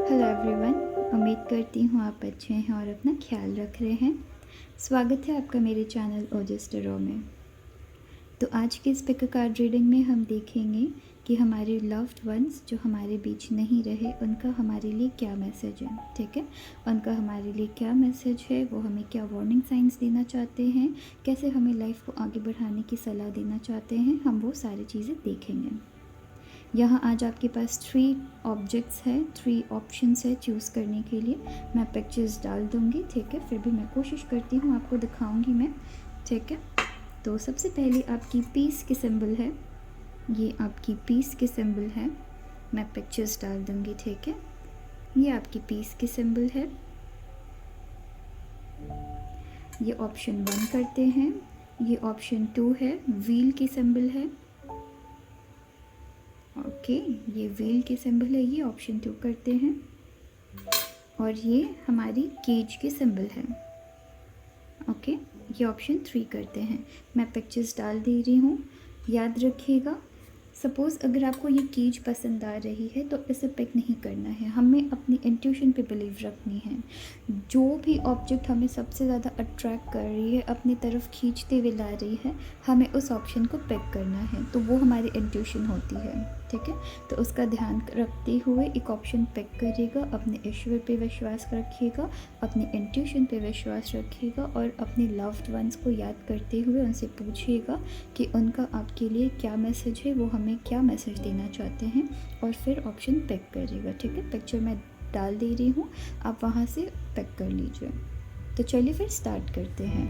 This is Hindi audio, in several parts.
Hello everyone. उम्मीद करती हूँ आप अच्छे हैं और अपना ख्याल रख रहे हैं। स्वागत है आपका मेरे चैनल ओजस टैरो में। तो आज की इस पिक कार्ड रीडिंग में हम देखेंगे कि हमारे लव्ड वंस जो हमारे बीच नहीं रहे उनका हमारे लिए क्या मैसेज है। ठीक है, उनका हमारे लिए क्या मैसेज है, वो हमें क्या वार्निंग साइंस देना चाहते हैं, कैसे हमें लाइफ को आगे बढ़ाने की सलाह देना चाहते हैं, हम वो सारी चीज़ें देखेंगे। यहाँ आज आपके पास 3 ऑब्जेक्ट्स है, 3 ऑप्शंस है चूज़ करने के लिए। मैं पिक्चर्स डाल दूँगी, ठीक है, फिर भी मैं कोशिश करती हूँ, आपको दिखाऊँगी मैं, ठीक है। तो सबसे पहले आपकी पीस की सिंबल है, ये आपकी पीस की सिंबल है। मैं पिक्चर्स डाल दूँगी, ठीक है। ये आपकी पीस की सिंबल है। ये ऑप्शन 1 करते हैं। ये ऑप्शन 2 है, व्हील की सिंबल है। ओके, ये व्हील की सिंबल है, ये ऑप्शन 2 करते हैं। और ये हमारी केज की सिंबल है। ओके, ये ऑप्शन 3 करते हैं। मैं पिक्चर्स डाल दे रही हूँ, याद रखिएगा। सपोज़ अगर आपको ये केज पसंद आ रही है तो इसे पिक नहीं करना है, हमें अपनी इंट्यूशन पे बिलीव रखनी है। जो भी ऑब्जेक्ट हमें सबसे ज़्यादा अट्रैक्ट कर रही है, अपनी तरफ खींचते हुए ला रही है, हमें उस ऑप्शन को पिक करना है। तो वो हमारी इंट्यूशन होती है, ठीक है। तो उसका ध्यान रखते हुए एक ऑप्शन पिक करिएगा, अपने ईश्वर पे विश्वास रखिएगा, अपनी इंट्यूशन पे विश्वास रखिएगा और अपने लव्ड वंस को याद करते हुए उनसे पूछिएगा कि उनका आपके लिए क्या मैसेज है, वो हमें क्या मैसेज देना चाहते हैं, और फिर ऑप्शन पिक करिएगा, ठीक है। पिक्चर मैं डाल दे रही हूँ, आप वहाँ से पिक कर लीजिए। तो चलिए फिर स्टार्ट करते हैं।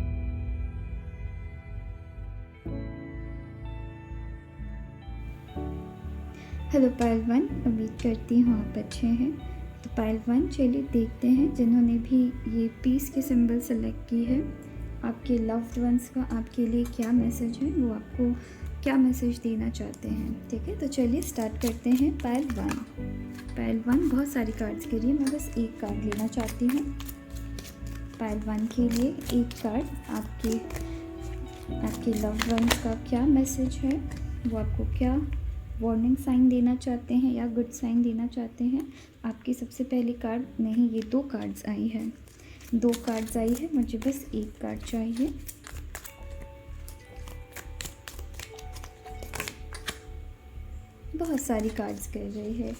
हेलो पायल 1, उम्मीद करती हूँ आप अच्छे हैं। तो पायल 1, चलिए देखते हैं जिन्होंने भी ये पीस की सिंबल सेलेक्ट की है, आपके लव्ड वंस का आपके लिए क्या मैसेज है, वो आपको क्या मैसेज देना चाहते हैं, ठीक है। तो चलिए स्टार्ट करते हैं। पायल 1, पायल 1 बहुत सारी कार्ड्स के लिए मैं बस एक कार्ड लेना चाहती हूँ। पायल 1 के लिए एक कार्ड, आपके लव्ड वंस का क्या मैसेज है, वो आपको क्या वार्निंग साइन देना चाहते हैं या गुड साइन देना चाहते हैं। आपकी सबसे पहली कार्ड नहीं, ये 2 कार्ड्स आई है, 2 कार्ड्स आई है, मुझे बस एक कार्ड चाहिए। बहुत सारी कार्ड्स कर रही है,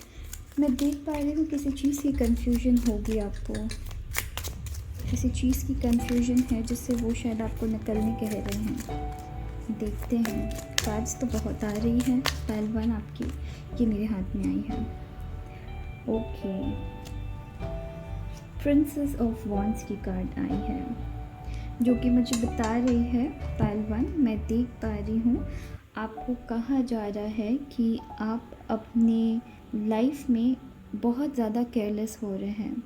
मैं देख पा रही हूँ किसी चीज़ की कन्फ्यूजन होगी, आपको किसी चीज़ की कन्फ्यूजन है जिससे वो शायद आपको निकलने कह रहे हैं। देखते हैं, कार्ड्स तो बहुत आ रही हैं। पायल 1 आपकी ये मेरे हाथ में आई है। ओके, प्रिंसेस ऑफ वॉन्ड्स की कार्ड आई है, जो कि मुझे बता रही है पायल 1, मैं देख पा रही हूँ आपको कहा जा रहा है कि आप अपने लाइफ में बहुत ज़्यादा केयरलेस हो रहे हैं।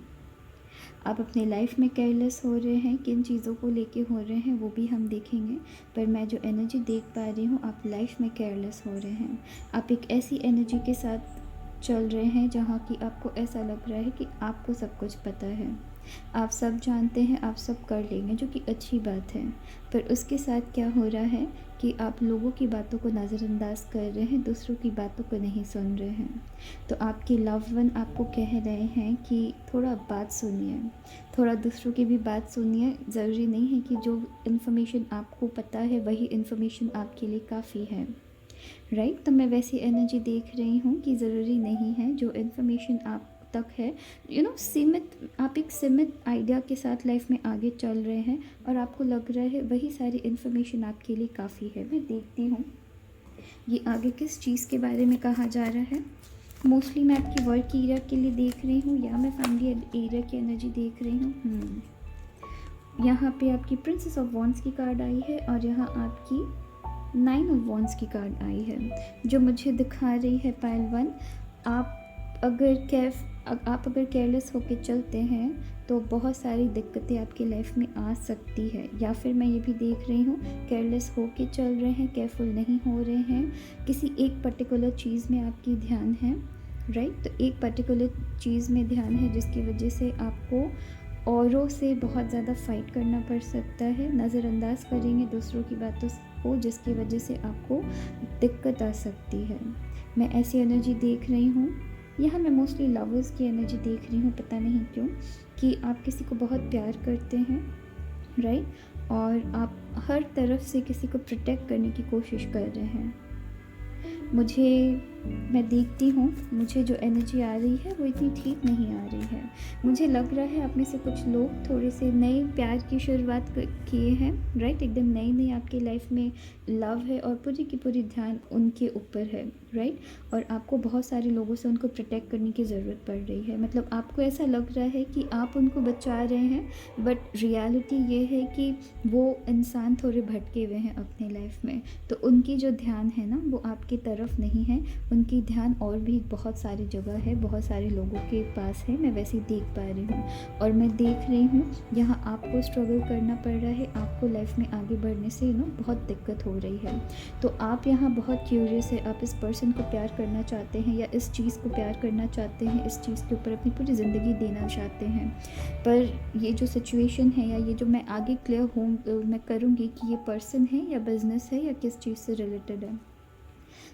आप अपने लाइफ में केयरलेस हो रहे हैं, किन चीज़ों को लेके हो रहे हैं वो भी हम देखेंगे, पर मैं जो एनर्जी देख पा रही हूँ, आप लाइफ में केयरलेस हो रहे हैं। आप एक ऐसी एनर्जी के साथ चल रहे हैं जहाँ कि आपको ऐसा लग रहा है कि आपको सब कुछ पता है, आप सब जानते हैं, आप सब कर लेंगे, जो कि अच्छी बात है। पर उसके साथ क्या हो रहा है कि आप लोगों की बातों को नज़रअंदाज कर रहे हैं, दूसरों की बातों को नहीं सुन रहे हैं। तो आपके लव्ड वन आपको कह रहे हैं कि थोड़ा बात सुनिए, थोड़ा दूसरों की भी बात सुनिए। ज़रूरी नहीं है कि जो इन्फॉर्मेशन आपको पता है वही इन्फॉर्मेशन आपके लिए काफ़ी है, राइट। तो मैं वैसी एनर्जी देख रही हूँ कि ज़रूरी नहीं है जो इन्फॉर्मेशन आप तक है, सीमित, आप एक सीमित आइडिया के साथ लाइफ में आगे चल रहे हैं और आपको लग रहा है वही सारी इन्फॉर्मेशन आपके लिए काफ़ी है। मैं देखती हूँ ये आगे किस चीज़ के बारे में कहा जा रहा है। मोस्टली मैं आपकी वर्क एरिया के लिए देख रही हूँ या मैं फैमिली एरिया की एनर्जी देख रही हूँ। यहाँ पे आपकी प्रिंसेस ऑफ वॉन्ड्स की कार्ड आई है और यहाँ आपकी 9 ऑफ वॉन्ड्स की कार्ड आई है, जो मुझे दिखा रही है पायल 1, आप अगर केयरलेस होकर चलते हैं तो बहुत सारी दिक्कतें आपकी लाइफ में आ सकती है। या फिर मैं ये भी देख रही हूँ केयरलेस होकर चल रहे हैं, केयरफुल नहीं हो रहे हैं, किसी एक पर्टिकुलर चीज़ में आपकी ध्यान है, राइट। तो एक पर्टिकुलर चीज़ में ध्यान है जिसकी वजह से आपको औरों से बहुत ज़्यादा फ़ाइट करना पड़ सकता है, नज़रअंदाज करेंगे दूसरों की बातों को, जिसकी वजह से आपको दिक्कत आ सकती है। मैं ऐसी एनर्जी देख रही हूँ यहाँ मैं मोस्टली लवर्स की एनर्जी देख रही हूँ, पता नहीं क्यों, कि आप किसी को बहुत प्यार करते हैं, राइट, और आप हर तरफ से किसी को प्रोटेक्ट करने की कोशिश कर रहे हैं। मैं देखती हूँ, मुझे जो एनर्जी आ रही है वो इतनी ठीक नहीं आ रही है। मुझे लग रहा है आप में से कुछ लोग थोड़े से नए प्यार की शुरुआत किए हैं, राइट, एकदम नई आपकी लाइफ में लव है और पूरी की पूरी ध्यान उनके ऊपर है, राइट, और आपको बहुत सारे लोगों से उनको प्रोटेक्ट करने की ज़रूरत पड़ रही है। मतलब आपको ऐसा लग रहा है कि आप उनको बचा रहे हैं, बट रियलिटी ये है कि वो इंसान थोड़े भटके हुए हैं अपनी लाइफ में, तो उनकी जो ध्यान है ना वो आपकी तरफ नहीं है, उनकी ध्यान और भी बहुत सारी जगह है, बहुत सारे लोगों के पास है। मैं वैसे ही देख पा रही हूँ और मैं देख रही हूँ यहाँ आपको स्ट्रगल करना पड़ रहा है, आपको लाइफ में आगे बढ़ने से बहुत दिक्कत हो रही है। तो आप यहाँ बहुत क्यूरियस है, आप इस पर्सन को प्यार करना चाहते हैं या इस चीज़ को प्यार करना चाहते हैं, इस चीज़ के ऊपर अपनी पूरी ज़िंदगी देना चाहते हैं। पर ये जो सिचुएशन है या ये जो मैं आगे क्लियर मैं करूँगी कि ये पर्सन है या बिज़नेस है या किस चीज़ से रिलेटेड है,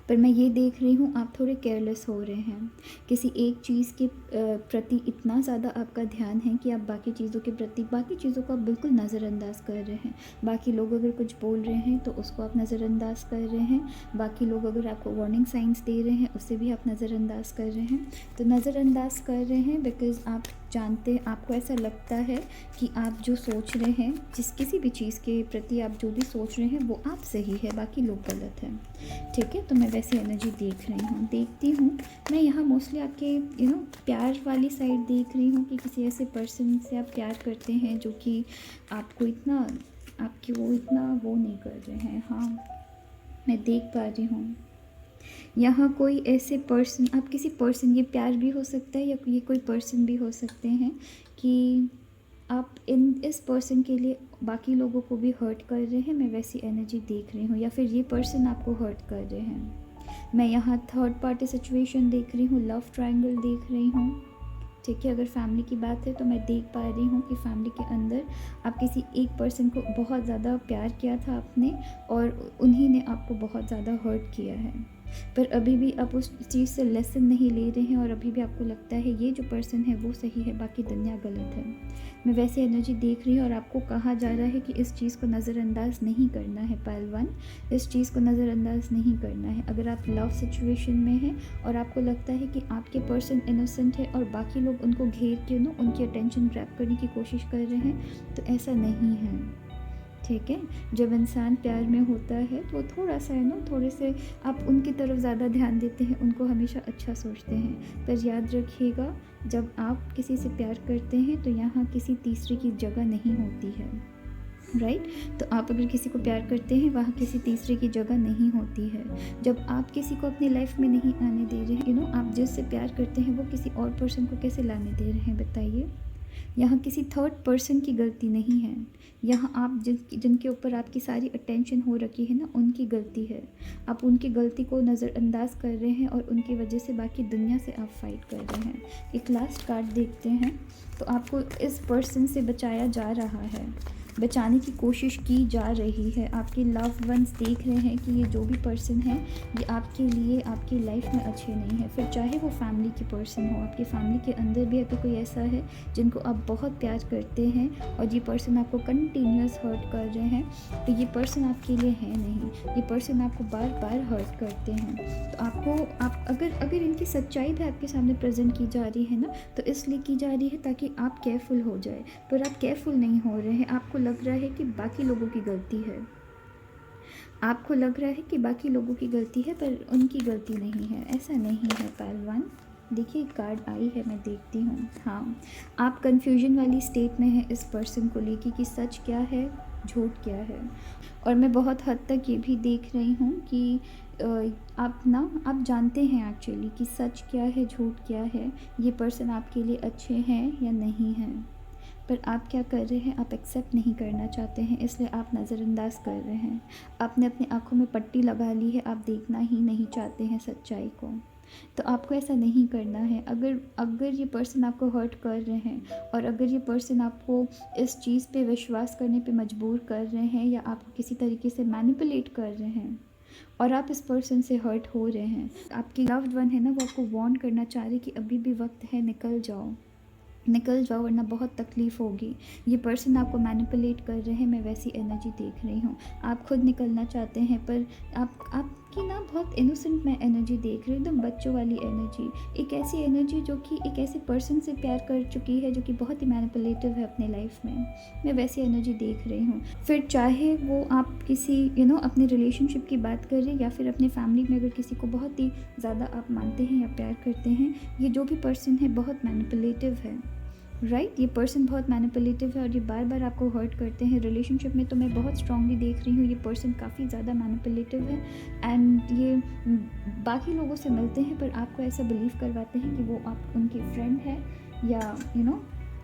पर मैं ये देख रही हूँ आप थोड़े केयरलेस हो रहे हैं। किसी एक चीज़ के प्रति इतना ज़्यादा आपका ध्यान है कि आप बाकी चीज़ों के प्रति, बाकी चीज़ों को आप बिल्कुल नज़रअंदाज कर रहे हैं। बाकी लोग अगर कुछ बोल रहे हैं तो उसको आप नज़रअंदाज कर रहे हैं, बाकी लोग अगर आपको वार्निंग साइंस दे रहे हैं उसे भी आप नज़रअंदाज कर रहे हैं। तो नज़रअंदाज कर रहे हैं बिकॉज़ आप जानते हैं, आपको ऐसा लगता है कि आप जो सोच रहे हैं, किसी भी चीज़ के प्रति आप जो भी सोच रहे हैं वो आप सही है, बाकी लोग गलत हैं, ठीक है। तो मैं वैसी एनर्जी देखती हूँ। मैं यहाँ मोस्टली आपके प्यार वाली साइड देख रही हूँ कि किसी ऐसे पर्सन से आप प्यार करते हैं जो कि आपको इतना वो नहीं कर रहे हैं। हाँ, मैं देख पा रही हूँ यहाँ कोई ऐसे पर्सन, आप किसी पर्सन, ये प्यार भी हो सकता है या ये कोई पर्सन भी हो सकते हैं कि आप इस पर्सन के लिए बाकी लोगों को भी हर्ट कर रहे हैं। मैं वैसी एनर्जी देख रही हूँ, या फिर ये पर्सन आपको हर्ट कर रहे हैं। मैं यहाँ थर्ड पार्टी सिचुएशन देख रही हूँ, लव ट्रायंगल देख रही हूँ, ठीक है। अगर फैमिली की बात है तो मैं देख पा रही हूँ कि फैमिली के अंदर आप किसी एक पर्सन को बहुत ज़्यादा प्यार किया था आपने और उन्हीं ने आपको बहुत ज़्यादा हर्ट किया है, पर अभी भी आप उस चीज़ से लेसन नहीं ले रहे हैं और अभी भी आपको लगता है ये जो पर्सन है वो सही है, बाकी दुनिया गलत है। मैं वैसे एनर्जी देख रही हूँ और आपको कहा जा रहा है कि इस चीज़ को नज़रअंदाज नहीं करना है पहलवान, इस चीज़ को नज़रअंदाज नहीं करना है। अगर आप लव सिचुएशन में हैं और आपको लगता है कि आपके पर्सन इनोसेंट है और बाकी लोग उनको घेर के उनकी अटेंशन ग्रैब करने की कोशिश कर रहे हैं, तो ऐसा नहीं है, ठीक है। जब इंसान प्यार में होता है तो थोड़ा सा थोड़े से आप उनकी तरफ ज़्यादा ध्यान देते हैं, उनको हमेशा अच्छा सोचते हैं। पर याद रखिएगा, जब आप किसी से प्यार करते हैं तो यहाँ किसी तीसरे की जगह नहीं होती है, राइट। तो आप अगर किसी को प्यार करते हैं वहाँ किसी तीसरे की जगह नहीं होती है। जब आप किसी को अपनी लाइफ में नहीं आने दे रहे हैं, आप जिससे प्यार करते हैं वो किसी और पर्सन को कैसे लाने दे रहे हैं, बताइए। यहाँ किसी थर्ड पर्सन की गलती नहीं है, यहाँ आप जिनके ऊपर आपकी सारी अटेंशन हो रखी है ना, उनकी गलती है। आप उनकी गलती को नज़रअंदाज कर रहे हैं और उनकी वजह से बाकी दुनिया से आप फाइट कर रहे हैं। एक लास्ट कार्ड देखते हैं, तो आपको इस पर्सन से बचाया जा रहा है, बचाने की कोशिश की जा रही है। आपके लव वंस देख रहे हैं कि ये जो भी पर्सन है ये आपके लिए आपकी लाइफ में अच्छे नहीं है, फिर चाहे वो फैमिली की पर्सन हो, आपकी फैमिली के अंदर भी अगर कोई ऐसा है जिनको आप बहुत प्यार करते हैं और ये पर्सन आपको कंटिन्यूस हर्ट कर रहे हैं, तो ये पर्सन आपके लिए है नहीं, ये पर्सन आपको बार बार हर्ट करते हैं। तो आप अगर इनकी सच्चाई भी आपके सामने प्रेजेंट की जा रही है ना, तो इसलिए की जा रही है ताकि आप केयरफुल हो जाए, पर आप केयरफुल नहीं हो रहे हैं। आपको लग रहा है कि बाकी लोगों की गलती है, आपको लग रहा है कि बाकी लोगों की गलती है, पर उनकी गलती नहीं है। ऐसा नहीं है पहलवान। देखिए कार्ड आई है, मैं देखती हूँ। हाँ, आप कंफ्यूजन वाली स्टेट में हैं इस पर्सन को लेके कि सच क्या है, झूठ क्या है। और मैं बहुत हद तक ये भी देख रही हूँ कि आप जानते हैं एक्चुअली कि सच क्या है, झूठ क्या है, ये पर्सन आपके लिए अच्छे हैं या नहीं हैं, पर आप क्या कर रहे हैं, आप एक्सेप्ट नहीं करना चाहते हैं, इसलिए आप नज़रअंदाज कर रहे हैं। आपने अपनी आँखों में पट्टी लगा ली है, आप देखना ही नहीं चाहते हैं सच्चाई को। तो आपको ऐसा नहीं करना है। अगर ये पर्सन आपको हर्ट कर रहे हैं और अगर ये पर्सन आपको इस चीज़ पे विश्वास करने पे मजबूर कर रहे हैं या आपको किसी तरीके से मैनिपुलेट कर रहे हैं, और आप इस पर्सन से हर्ट हो रहे हैं। आपकी लव्ड वन है ना, वो आपको वार्न करना चाह रही कि अभी भी वक्त है, निकल जाओ वरना बहुत तकलीफ़ होगी। ये पर्सन आपको मैनिपुलेट कर रहे हैं, मैं वैसी एनर्जी देख रही हूँ। आप खुद निकलना चाहते हैं पर आपकी ना बहुत इनोसेंट मैं एनर्जी देख रही हूँ, एकदम बच्चों वाली एनर्जी। एक ऐसी एनर्जी जो कि एक ऐसे पर्सन से प्यार कर चुकी है जो कि बहुत ही मैनिपुलेटिव है अपने लाइफ में, मैं वैसी एनर्जी देख रही हूँ। फिर चाहे वो आप किसी अपने रिलेशनशिप की बात करें या फिर अपने फैमिली में अगर किसी को बहुत ही ज़्यादा आप मानते हैं या प्यार करते हैं, ये जो भी पर्सन है बहुत मैनिपुलेटिव है, राइट। ये पर्सन बहुत मैनिपुलेटिव है और ये बार बार आपको हर्ट करते हैं। रिलेशनशिप में तो मैं बहुत स्ट्रांगली देख रही हूँ ये पर्सन काफ़ी ज़्यादा मैनिपुलेटिव है एंड ये बाकी लोगों से मिलते हैं पर आपको ऐसा बिलीव करवाते हैं कि वो आप उनके फ्रेंड है या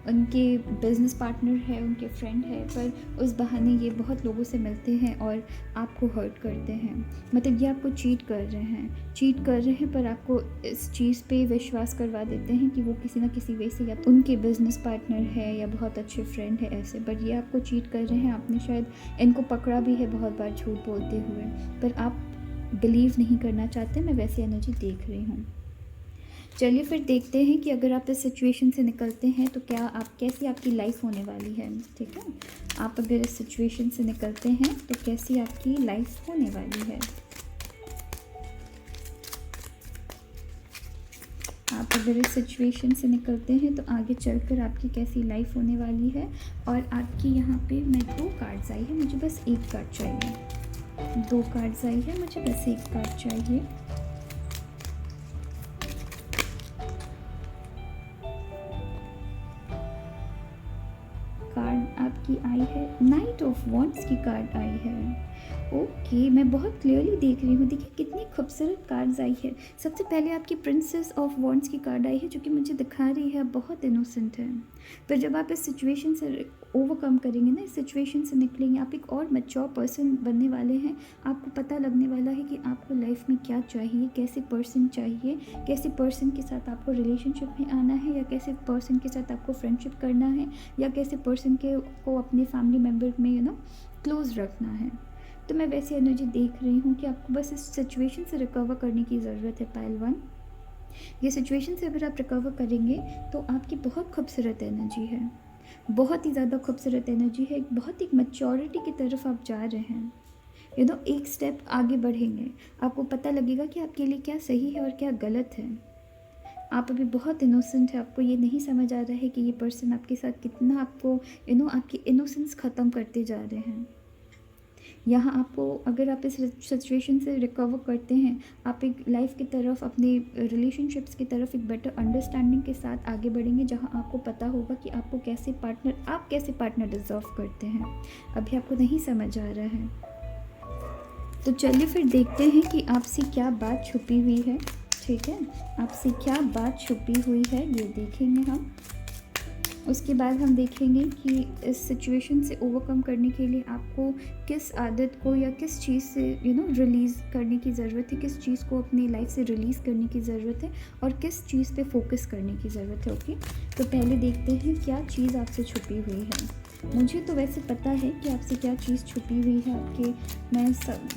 उनके बिजनेस पार्टनर है, उनके फ्रेंड है, पर उस बहाने ये बहुत लोगों से मिलते हैं और आपको हर्ट करते हैं। मतलब ये आपको चीट कर रहे हैं पर आपको इस चीज़ पे विश्वास करवा देते हैं कि वो किसी ना किसी वे से या तो उनके बिजनेस पार्टनर है या बहुत अच्छे फ्रेंड है ऐसे, बट ये आपको चीट कर रहे हैं। आपने शायद इनको पकड़ा भी है बहुत बार झूठ बोलते हुए, पर आप बिलीव नहीं करना चाहते। मैं वैसी एनर्जी देख रही हूँ। चलिए फिर देखते हैं कि अगर आप इस सिचुएशन से निकलते हैं तो कैसी आपकी लाइफ होने वाली है। ठीक है, आप अगर इस सिचुएशन से निकलते हैं तो कैसी आपकी लाइफ होने वाली है। आप अगर इस सिचुएशन से निकलते हैं तो आगे चलकर आपकी कैसी लाइफ होने वाली है। और आपकी यहाँ पे मैं 2 कार्ड्स आई है, मुझे बस 1 कार्ड चाहिए। 2 कार्ड्स आई है, मुझे बस 1 कार्ड चाहिए। कार्ड आपकी आई है नाइट ऑफ वॉन्ड्स की कार्ड आई है। ओके, मैं बहुत क्लियरली देख रही हूँ। देखिए कितनी खूबसूरत कार्ड्स आई है। सबसे पहले आपकी प्रिंसेस ऑफ वॉन्ड्स की कार्ड आई है जो कि मुझे दिखा रही है बहुत इनोसेंट है, पर जब आप इस सिचुएशन से ओवरकम करेंगे ना, इस सिचुएशन से निकलेंगे, आप एक और मैच्योर पर्सन बनने वाले हैं। आपको पता लगने वाला है कि आपको लाइफ में क्या चाहिए, कैसे पर्सन चाहिए, कैसे पर्सन के साथ आपको रिलेशनशिप में आना है या कैसे पर्सन के साथ आपको फ्रेंडशिप करना है या कैसे पर्सन को अपने फैमिली मेम्बर में क्लोज रखना है। तो मैं वैसी एनर्जी देख रही हूँ कि आपको बस इस सिचुएशन से रिकवर करने की ज़रूरत है। पाइल 1, ये सिचुएशन से अगर आप रिकवर करेंगे तो आपकी बहुत खूबसूरत एनर्जी है, बहुत ही ज़्यादा खूबसूरत एनर्जी है। बहुत एक मैच्योरिटी की तरफ आप जा रहे हैं, एक स्टेप आगे बढ़ेंगे। आपको पता लगेगा कि आपके लिए क्या सही है और क्या गलत है। आप अभी बहुत इनोसेंट है, आपको ये नहीं समझ आ रहा है कि ये पर्सन आपके साथ कितना आपको आपकी इनोसेंस ख़त्म करते जा रहे हैं। यहाँ आपको अगर आप इस सिचुएशन से रिकवर करते हैं, आप एक लाइफ की तरफ, अपने रिलेशनशिप्स की तरफ एक बेटर अंडरस्टैंडिंग के साथ आगे बढ़ेंगे, जहाँ आपको पता होगा कि आप कैसे पार्टनर डिज़र्व करते हैं। अभी आपको नहीं समझ आ रहा है। तो चलिए फिर देखते हैं कि आपसे क्या बात छुपी हुई है। ठीक है, आपसे क्या बात छुपी हुई है ये देखेंगे हम। उसके बाद हम देखेंगे कि इस सिचुएशन से ओवरकम करने के लिए आपको किस आदत को या किस चीज़ से रिलीज़ करने की ज़रूरत है, किस चीज़ को अपनी लाइफ से रिलीज़ करने की ज़रूरत है और किस चीज़ पे फोकस करने की ज़रूरत है। ओके, तो पहले देखते हैं क्या चीज़ आपसे छुपी हुई है। मुझे तो वैसे पता है कि आपसे क्या चीज़ छुपी हुई है आपके।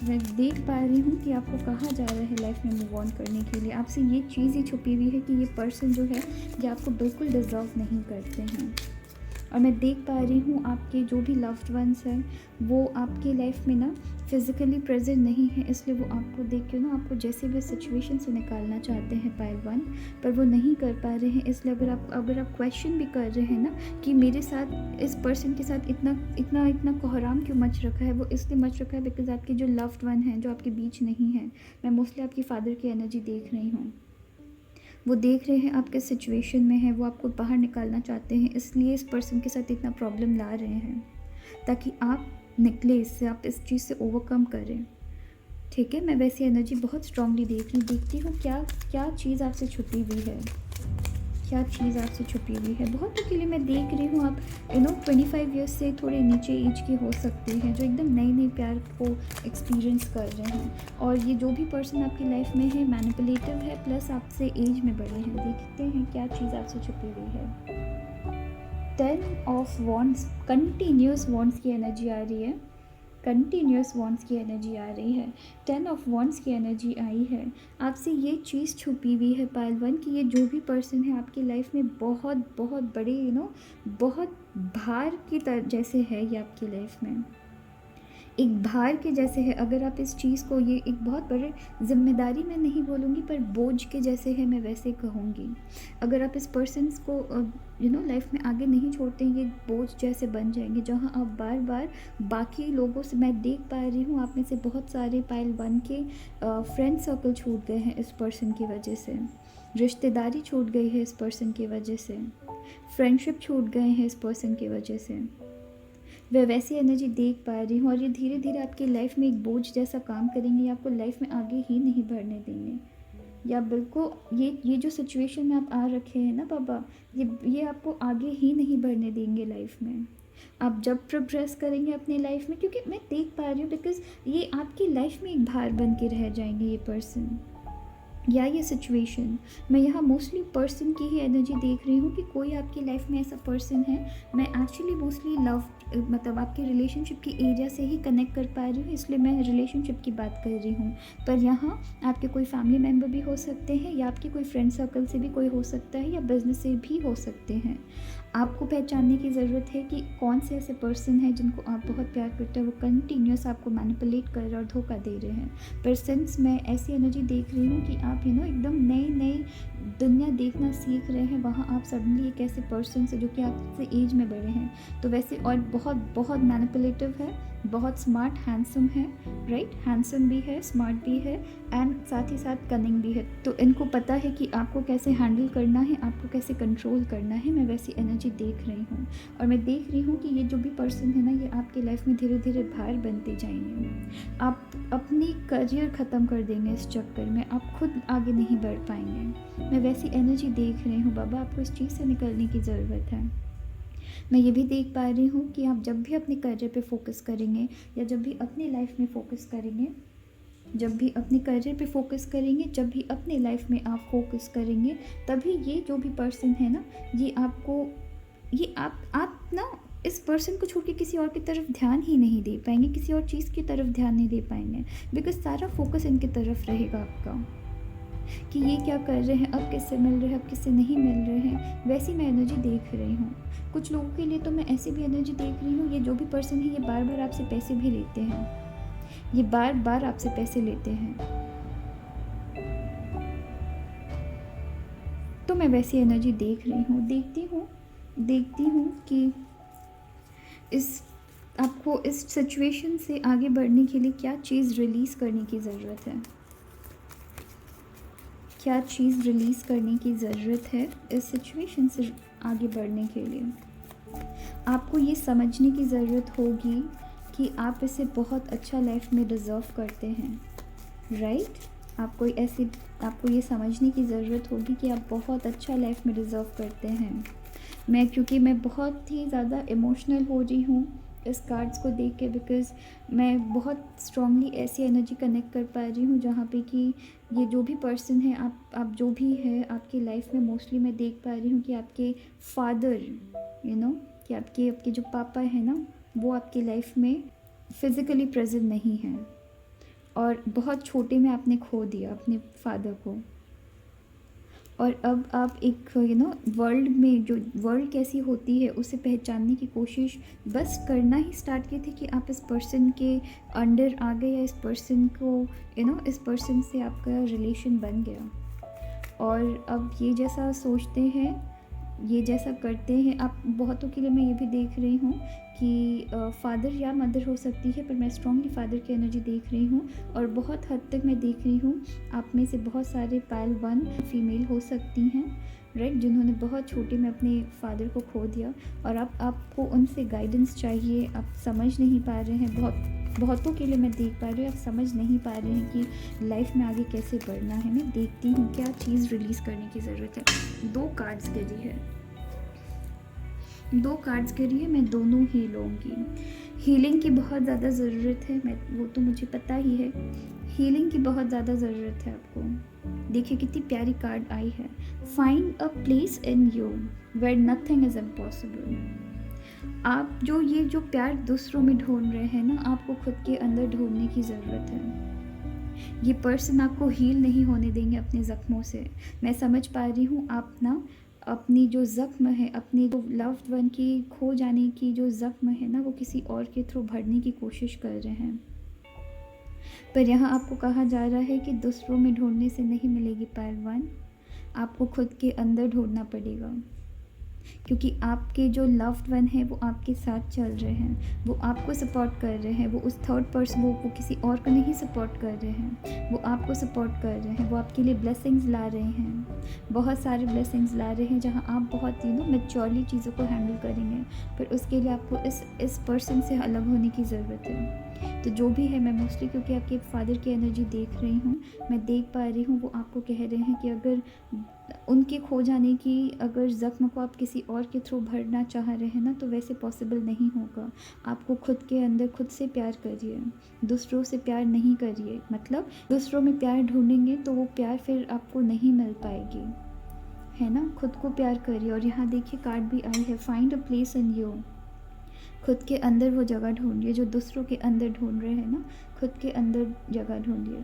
मैं देख पा रही हूँ कि आपको कहा जा रहा है लाइफ में मूव ऑन करने के लिए। आपसे ये चीज़ ही छुपी हुई है कि ये पर्सन जो है ये आपको बिल्कुल डिज़र्व नहीं करते हैं। और मैं देख पा रही हूँ आपके जो भी लव्ड वंस हैं वो आपके लाइफ में फिज़िकली प्रेजेंट नहीं है, इसलिए वो आपको देख के आपको जैसे भी सिचुएशन से निकालना चाहते हैं पाइल 1, पर वो नहीं कर पा रहे हैं। इसलिए अगर आप क्वेश्चन भी कर रहे हैं कि मेरे साथ इस पर्सन के साथ इतना कोहराम क्यों मच रखा है, वो इसलिए मच रखा है बिकॉज आपके जो लव्ड वन हैं जो आपके बीच नहीं है, मैं मोस्टली आपकी फादर की एनर्जी देख रही हूँ। वो देख रहे हैं आप किस सिचुएशन में है, वो आपको बाहर निकालना चाहते हैं, इसलिए इस पर्सन के साथ इतना प्रॉब्लम ला रहे हैं ताकि आप निकले इससे, आप इस चीज़ से ओवरकम करें। ठीक है, मैं वैसी एनर्जी बहुत स्ट्रांगली देखती हूँ क्या चीज़ आपसे छुपी हुई है, क्या चीज़ आपसे छुपी हुई है। बहुतों के लिए मैं देख रही हूँ आप 25 ईयर्स से थोड़े नीचे एज के हो सकते हैं जो एकदम नए प्यार को एक्सपीरियंस कर रहे हैं, और ये जो भी पर्सन आपकी लाइफ में है मैनिपुलेटिव है प्लस आपसे एज में बड़े हैं। देखते हैं क्या चीज़ आपसे छुपी हुई है। 10 ऑफ वॉन्ड्स, कंटिन्यूस वॉन्ड्स की एनर्जी आ रही है, कंटिन्यूस वॉन्ड्स की एनर्जी आ रही है, 10 ऑफ वॉन्ड्स की एनर्जी आई है। आपसे ये चीज़ छुपी हुई है पाइल वन कि ये जो भी पर्सन है आपकी लाइफ में बहुत बहुत बड़े बहुत भार की तरह जैसे है ये आपकी लाइफ में, एक भार के जैसे है। अगर आप इस चीज़ को, ये एक बहुत बड़े जिम्मेदारी मैं नहीं बोलूँगी पर बोझ के जैसे है, मैं वैसे कहूँगी। अगर आप इस पर्सन को लाइफ में आगे नहीं छोड़ते हैं, ये बोझ जैसे बन जाएंगे, जहाँ आप बार बार बाकी लोगों से, मैं देख पा रही हूँ आप में से बहुत सारे पाइल वन के फ्रेंड सर्कल छूट गए हैं इस पर्सन की वजह से, रिश्तेदारी छूट गई है इस पर्सन की वजह से, फ्रेंडशिप छूट गए हैं इस पर्सन की वजह से। वह वैसी एनर्जी देख पा रही हूँ और ये धीरे धीरे आपकी लाइफ में एक बोझ जैसा काम करेंगे, या आपको लाइफ में आगे ही नहीं बढ़ने देंगे, या बिल्कुल ये जो सिचुएशन में आप आ रखे हैं ना बाबा, ये आपको आगे ही नहीं बढ़ने देंगे लाइफ में। आप जब प्रोग्रेस करेंगे अपनी लाइफ में, क्योंकि मैं देख पा रही हूँ बिकॉज ये आपकी लाइफ में एक भार बन के रह जाएंगे ये पर्सन या ये सिचुएशन। मैं यहाँ मोस्टली पर्सन की ही एनर्जी देख रही हूँ कि कोई आपकी लाइफ में ऐसा पर्सन है। मैं एक्चुअली मोस्टली लव, मतलब आपके रिलेशनशिप की एरिया से ही कनेक्ट कर पा रही हूँ, इसलिए मैं रिलेशनशिप की बात कर रही हूँ। पर यहाँ आपके कोई फैमिली मेम्बर भी हो सकते हैं, या आपके कोई फ्रेंड सर्कल से भी कोई हो सकता है, या बिजनेस से भी हो सकते हैं। आपको पहचानने की ज़रूरत है कि कौन से ऐसे पर्सन हैं जिनको आप बहुत प्यार करते हो, वो कंटिन्यूस आपको मैनिपुलेट कर रहे हैं और धोखा दे रहे हैं। पर सिंस मैं ऐसी एनर्जी देख रही हूँ कि आप एकदम नई नई दुनिया देखना सीख रहे हैं, वहाँ आप सडनली एक ऐसे पर्सन से जो कि आपसे एज में बड़े हैं, तो वैसे और बहुत बहुत मैनिपुलेटिव है, बहुत स्मार्ट हैंडसम है, राइट, हैंडसम भी है, स्मार्ट भी है, एंड साथ ही साथ कनिंग भी है। तो इनको पता है कि आपको कैसे हैंडल करना है, आपको कैसे कंट्रोल करना है। मैं वैसी एनर्जी देख रही हूँ और मैं देख रही हूँ कि ये जो भी पर्सन है ना, ये आपकी लाइफ में धीरे धीरे भार बनते जाएंगे। आप अपनी करियर ख़त्म कर देंगे इस चक्कर में, आप खुद आगे नहीं बढ़ पाएंगे। मैं वैसी एनर्जी देख रही हूँ बाबा, आपको इस चीज़ से निकलने की ज़रूरत है। मैं ये भी देख पा रही हूँ कि आप जब भी अपने करियर पे फोकस करेंगे, या जब भी अपनी लाइफ में फोकस करेंगे, जब भी अपने करियर पे फोकस करेंगे, जब भी अपने लाइफ में आप फोकस करेंगे, तभी ये जो भी पर्सन है ना, ये आपको, ये आप ना इस पर्सन को छोड़ के किसी और की तरफ ध्यान ही नहीं दे पाएंगे, किसी और चीज़ की तरफ ध्यान नहीं दे पाएंगे, बिकॉज सारा फोकस इनकी तरफ रहेगा आपका कि ये क्या कर रहे हैं, अब किससे मिल रहे हैं, अब किससे नहीं मिल रहे हैं। वैसी मैं एनर्जी देख रही हूँ। कुछ लोगों के लिए तो मैं ऐसी भी एनर्जी देख रही हूँ, ये जो भी पर्सन है ये बार बार आपसे पैसे भी लेते हैं, ये बार बार आपसे पैसे लेते हैं। तो मैं वैसी एनर्जी देख रही हूँ, देखती हूँ कि आपको इस सिचुएशन से आगे बढ़ने के लिए क्या चीज़ रिलीज़ करने की ज़रूरत है, क्या चीज़ रिलीज़ करने की ज़रूरत है इस सिचुएशन से आगे बढ़ने के लिए। आपको ये समझने की ज़रूरत होगी कि आप इसे बहुत अच्छा लाइफ में डिज़र्व करते हैं, राइट। आपको ये समझने की ज़रूरत होगी कि आप बहुत अच्छा लाइफ में डिज़र्व करते हैं। क्योंकि मैं बहुत ही ज़्यादा इमोशनल हो रही हूँ इस कार्ड्स को देख के, बिकॉज़ मैं बहुत स्ट्रांगली ऐसी एनर्जी कनेक्ट कर पा रही हूँ जहाँ पे कि ये जो भी पर्सन है, आप जो भी है आपकी लाइफ में, मोस्टली मैं देख पा रही हूँ कि आपके फादर, कि आपके जो पापा है ना, वो आपकी लाइफ में फ़िज़िकली प्रेजेंट नहीं हैं, और बहुत छोटे में आपने खो दिया अपने फादर को। और अब आप एक वर्ल्ड में, जो वर्ल्ड कैसी होती है उसे पहचानने की कोशिश बस करना ही स्टार्ट की थी कि आप इस पर्सन के अंडर आ गए, या इस पर्सन को इस पर्सन से आपका रिलेशन बन गया। और अब ये जैसा सोचते हैं, ये जैसा करते हैं आप, बहुतों के लिए मैं ये भी देख रही हूँ कि फादर या मदर हो सकती है, पर मैं स्ट्रांगली फादर की एनर्जी देख रही हूँ। और बहुत हद तक मैं देख रही हूँ आप में से बहुत सारे पाइल वन फीमेल हो सकती हैं, राइट, जिन्होंने बहुत छोटे में अपने फादर को खो दिया, और आपको उनसे गाइडेंस चाहिए। आप समझ नहीं पा रहे हैं, बहुतों के लिए मैं देख पा रही हूँ आप समझ नहीं पा रहे हैं कि लाइफ में आगे कैसे बढ़ना है। मैं देखती हूँ क्या चीज़ रिलीज़ करने की ज़रूरत है। 2 कार्ड्स गिरी है, 2 कार्ड्स गिरी है, मैं दोनों ही लूँगी। हीलिंग की बहुत ज़्यादा ज़रूरत है, वो तो मुझे पता ही है, हीलिंग की बहुत ज़्यादा ज़रूरत है आपको। देखिए कितनी प्यारी कार्ड आई है, find a place in you where nothing is impossible. आप जो प्यार दूसरों में ढूंढ रहे हैं ना, आपको खुद के अंदर ढूंढने की ज़रूरत है। ये पर्सन आपको हील नहीं होने देंगे अपने ज़ख्मों से। मैं समझ पा रही हूँ आप ना अपनी जो ज़ख्म है, अपनी जो लव्ड वन की खो जाने की जो ज़ख्म है ना, वो किसी और के थ्रू भरने की कोशिश कर रहे हैं। पर यहाँ आपको कहा जा रहा है कि दूसरों में ढूंढने से नहीं मिलेगी पायल वन, आपको खुद के अंदर ढूंढना पड़ेगा। क्योंकि आपके जो लव्ड वन है वो आपके साथ चल रहे हैं, वो आपको सपोर्ट कर रहे हैं। वो उस थर्ड पर्सन, वो किसी और को नहीं सपोर्ट कर रहे हैं, वो आपको सपोर्ट कर रहे हैं। वो आपके लिए ब्लेसिंग्स ला रहे हैं, बहुत सारे ब्लेसिंग्स ला रहे हैं, जहाँ आप बहुत मैच्योरली चीज़ों को हैंडल करेंगे। पर उसके लिए आपको इस पर्सन से अलग होने की ज़रूरत है। तो जो भी है, मैं मोस्टली क्योंकि आपके फादर की एनर्जी देख रही हूँ, मैं देख पा रही हूँ, वो आपको कह रहे हैं कि अगर उनके खो जाने की अगर ज़ख्म को आप किसी और के थ्रू भरना चाह रहे हैं ना, तो वैसे पॉसिबल नहीं होगा। आपको खुद के अंदर खुद से प्यार करिए, दूसरों से प्यार नहीं करिए। मतलब दूसरों में प्यार ढूंढेंगे तो वो प्यार फिर आपको नहीं मिल पाएगी, है ना। खुद को प्यार करिए। और यहाँ देखिए कार्ड भी आई है, find a place in you. खुद के अंदर वो जगह ढूंढिए जो दूसरों के अंदर ढूंढ रहे हैं ना, खुद के अंदर जगह ढूंढिए।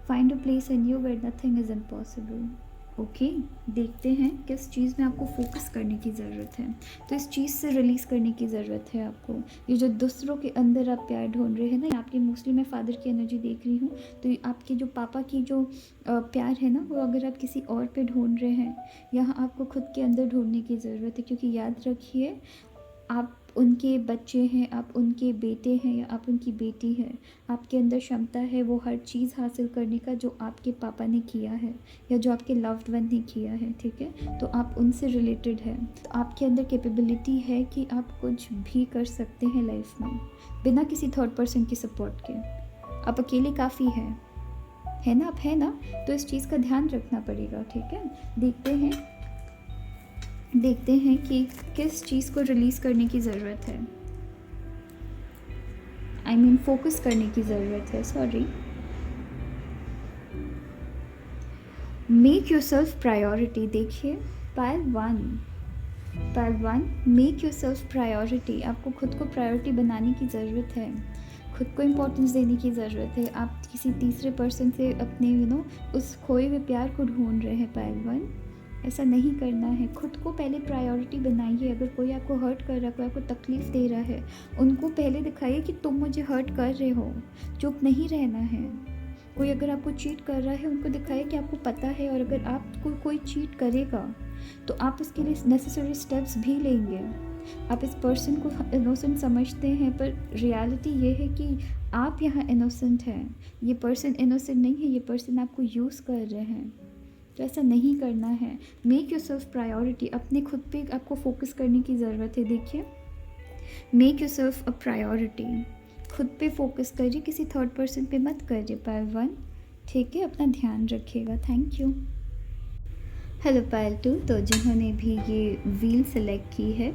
Find a place in you where nothing is impossible. Okay, देखते हैं किस चीज़ में आपको फोकस करने की ज़रूरत है। तो इस चीज़ से रिलीज़ करने की ज़रूरत है आपको। ये जो दूसरों के अंदर आप प्यार ढूंढ रहे हैं ना, आपकी मोस्टली मैं फादर की एनर्जी देख रही हूँ। तो ये आपके जो पापा की जो प्यार है ना, वो अगर आप किसी और पे ढूंढ रहे हैं, यहाँ आपको खुद के अंदर ढूंढने की ज़रूरत है। क्योंकि याद रखिए, आप उनके बच्चे हैं, आप उनके बेटे हैं या आप उनकी बेटी है। आपके अंदर क्षमता है वो हर चीज़ हासिल करने का जो आपके पापा ने किया है या जो आपके लव्ड वन ने किया है, ठीक है। तो आप उनसे रिलेटेड है, तो आपके अंदर कैपेबिलिटी है कि आप कुछ भी कर सकते हैं लाइफ में बिना किसी थर्ड पर्सन की सपोर्ट के। आप अकेले काफ़ी है ना, आप है ना। तो इस चीज़ का ध्यान रखना पड़ेगा, ठीक है। देखते हैं कि किस चीज़ को रिलीज़ करने की ज़रूरत है, फोकस करने की ज़रूरत है, sorry. Make yourself priority. देखिए Payal one, make yourself priority. आपको खुद को प्रायोरिटी बनाने की ज़रूरत है, खुद को इम्पोर्टेंस देने की ज़रूरत है। आप किसी तीसरे पर्सन से अपने उस खोए हुए प्यार को ढूंढ रहे हैं पायल वन, ऐसा नहीं करना है। खुद को पहले प्रायोरिटी बनाइए। अगर कोई आपको हर्ट कर रहा है, कोई आपको तकलीफ़ दे रहा है, उनको पहले दिखाइए कि तुम मुझे हर्ट कर रहे हो, चुप नहीं रहना है। कोई अगर आपको चीट कर रहा है, उनको दिखाइए कि आपको पता है, और अगर आपको कोई चीट करेगा तो आप उसके लिए नेसेसरी स्टेप्स भी लेंगे। आप इस पर्सन को इनोसेंट समझते हैं, पर रियलिटी ये है कि आप यहाँ इनोसेंट हैं, ये पर्सन इनोसेंट नहीं है, ये पर्सन आपको यूज़ कर रहे हैं। तो ऐसा नहीं करना है। Make yourself priority. अपने खुद पे आपको फोकस करने की ज़रूरत है। देखिए, make your self a priority. खुद पे फोकस करिए, किसी थर्ड पर्सन पे मत करिए पायल वन, ठीक है। अपना ध्यान रखिएगा। Thank you. हेलो पायल टू। तो जिन्होंने भी ये व्हील सेलेक्ट की है,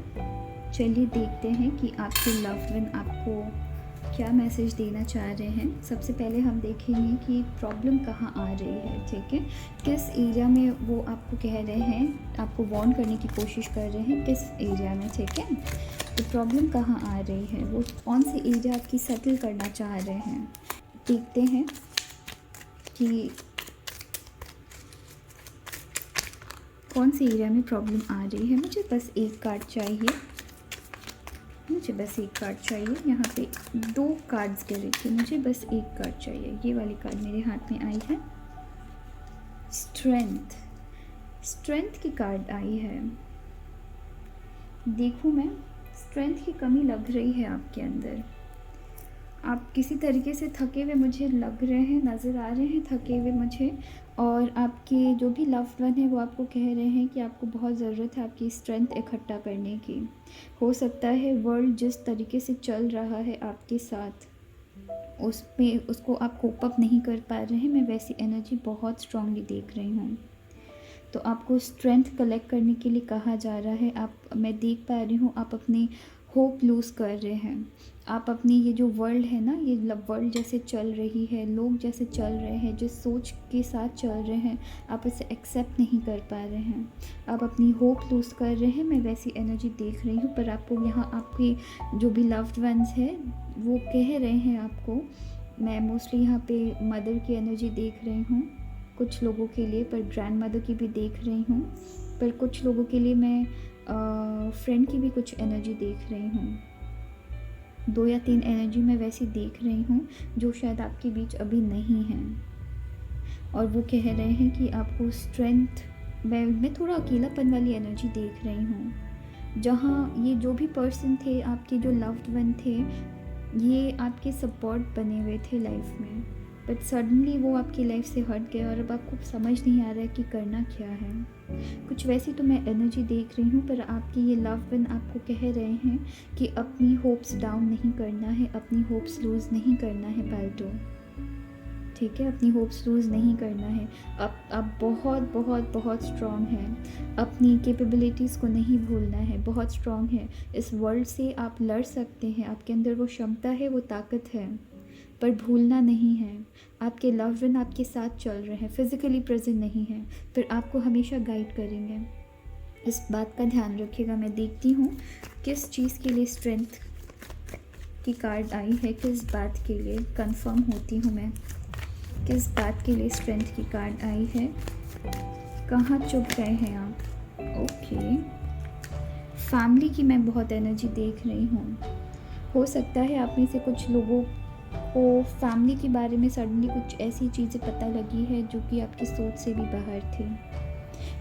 चलिए देखते हैं कि आपके लव्ड वन आपको क्या मैसेज देना चाह रहे हैं। सबसे पहले हम देखेंगे कि प्रॉब्लम कहाँ आ रही है, ठीक है। किस एरिया में वो आपको कह रहे हैं, आपको वार्न करने की कोशिश कर रहे हैं, किस एरिया में, ठीक है। तो प्रॉब्लम कहाँ आ रही है, वो कौन सी एरिया आपकी सेटल करना चाह रहे हैं। देखते हैं कि कौन सी एरिया में प्रॉब्लम आ रही है। मुझे बस एक कार्ड चाहिए, यहाँ पे 2 कार्ड्स गिरे थे, मुझे बस एक कार्ड चाहिए। ये वाली कार्ड मेरे हाथ में आई है, स्ट्रेंथ की कार्ड आई है। देखूँ मैं, स्ट्रेंथ की कमी लग रही है आपके अंदर। आप किसी तरीके से थके हुए मुझे लग रहे हैं, नज़र आ रहे हैं थके हुए मुझे। और आपके जो भी लव्ड वन है वो आपको कह रहे हैं कि आपको बहुत ज़रूरत है आपकी स्ट्रेंथ इकट्ठा करने की। हो सकता है वर्ल्ड जिस तरीके से चल रहा है आपके साथ, उसको आप कोप अप नहीं कर पा रहे हैं। मैं वैसी एनर्जी बहुत स्ट्रांगली देख रही हूँ। तो आपको स्ट्रेंथ कलेक्ट करने के लिए कहा जा रहा है। मैं देख पा रही हूँ आप अपने होप लूज़ कर रहे हैं। आप अपनी ये जो वर्ल्ड है ना, ये वर्ल्ड जैसे चल रही है, लोग जैसे चल रहे हैं, जिस सोच के साथ चल रहे हैं, आप इसे एक्सेप्ट नहीं कर पा रहे हैं। आप अपनी होप लूज़ कर रहे हैं। मैं वैसी एनर्जी देख रही हूँ, पर आपको यहाँ आपके जो भी लव्ड वंस है वो कह रहे हैं आपको। मैं मोस्टली यहाँ पे मदर की एनर्जी देख रही हूँ कुछ लोगों के लिए, पर ग्रैंड मदर की भी देख रही हूँ, पर कुछ लोगों के लिए मैं फ्रेंड की भी कुछ एनर्जी देख रही हूँ। 2 या 3 एनर्जी मैं वैसी देख रही हूँ जो शायद आपके बीच अभी नहीं है, और वो कह रहे हैं कि आपको स्ट्रेंथ, मैं थोड़ा अकेलापन वाली एनर्जी देख रही हूँ, जहाँ ये जो भी पर्सन थे, आपके जो लव्ड वन थे, ये आपके सपोर्ट बने हुए थे लाइफ में, बट सडनली वो आपकी लाइफ से हट गए और अब आपको समझ नहीं आ रहा है कि करना क्या है। कुछ वैसी तो मैं एनर्जी देख रही हूँ, पर आपके ये लव्ड वन आपको कह रहे हैं कि अपनी होप्स डाउन नहीं करना है, अपनी होप्स लूज़ नहीं करना है पाल्टो, ठीक है? अपनी होप्स लूज़ नहीं करना है। आप बहुत बहुत बहुत स्ट्रॉन्ग हैं, अपनी कैपेबिलिटीज़ को नहीं भूलना है, बहुत स्ट्रॉन्ग है। इस वर्ल्ड से आप लड़ सकते हैं, आपके अंदर वो क्षमता है, वो ताकत है, पर भूलना नहीं है। आपके लव्ड वन आपके साथ चल रहे हैं, फिज़िकली प्रेजेंट नहीं है, पर आपको हमेशा गाइड करेंगे। इस बात का ध्यान रखिएगा। मैं देखती हूँ किस चीज़ के लिए स्ट्रेंथ की कार्ड आई है, किस बात के लिए कंफर्म होती हूँ मैं, किस बात के लिए स्ट्रेंथ की कार्ड आई है। कहाँ चुप गए हैं आप? ओके, फैमिली की मैं बहुत एनर्जी देख रही हूँ। हो सकता है आप में से कुछ लोगों को फैमिली के बारे में सडनली कुछ ऐसी चीज़ें पता लगी है जो कि आपकी सोच से भी बाहर थी।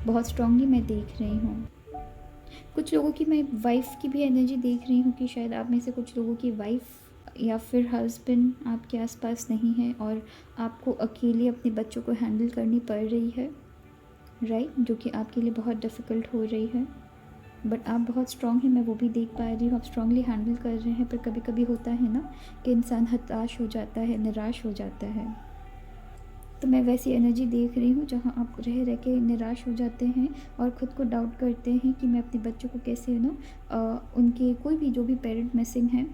बहुत स्ट्रांगली मैं देख रही हूँ। कुछ लोगों की मैं वाइफ़ की भी एनर्जी देख रही हूँ कि शायद आप में से कुछ लोगों की वाइफ़ या फिर हस्बैंड आपके आसपास नहीं है और आपको अकेले अपने बच्चों को हैंडल करनी पड़ रही है, राइट, जो कि आपके लिए बहुत डिफ़िकल्ट हो रही है, बट आप बहुत स्ट्रॉन्ग हैं, मैं वो भी देख पा रही हूँ। आप स्ट्रांगली हैंडल कर रहे हैं, पर कभी कभी होता है ना कि इंसान हताश हो जाता है, निराश हो जाता है। तो मैं वैसी एनर्जी देख रही हूँ जहाँ आप रह रह के निराश हो जाते हैं और ख़ुद को डाउट करते हैं कि मैं अपने बच्चों को कैसे उनके कोई भी जो भी पेरेंट मिसिंग हैं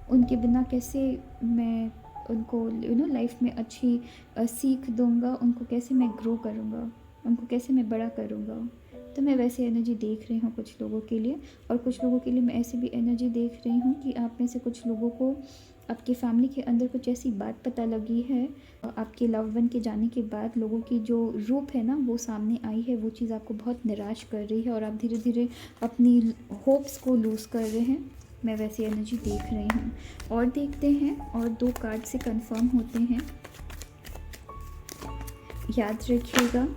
उनके बिना कैसे मैं उनको लाइफ में अच्छी सीख दूँगा, उनको कैसे मैं ग्रो करूँगा, उनको कैसे मैं बड़ा करूँगा। तो मैं वैसे एनर्जी देख रही हूँ कुछ लोगों के लिए, और कुछ लोगों के लिए मैं ऐसी भी एनर्जी देख रही हूँ कि आप में से कुछ लोगों को आपकी फैमिली के अंदर कुछ ऐसी बात पता लगी है, आपके लव वन के जाने के बाद लोगों की जो रूप है ना वो सामने आई है, वो चीज़ आपको बहुत निराश कर रही है और आप धीरे धीरे अपनी होप्स को लूज़ कर रहे हैं। मैं वैसी एनर्जी देख रही हूँ। और देखते हैं, और 2 कार्ड से कंफर्म होते हैं। याद रखिएगा,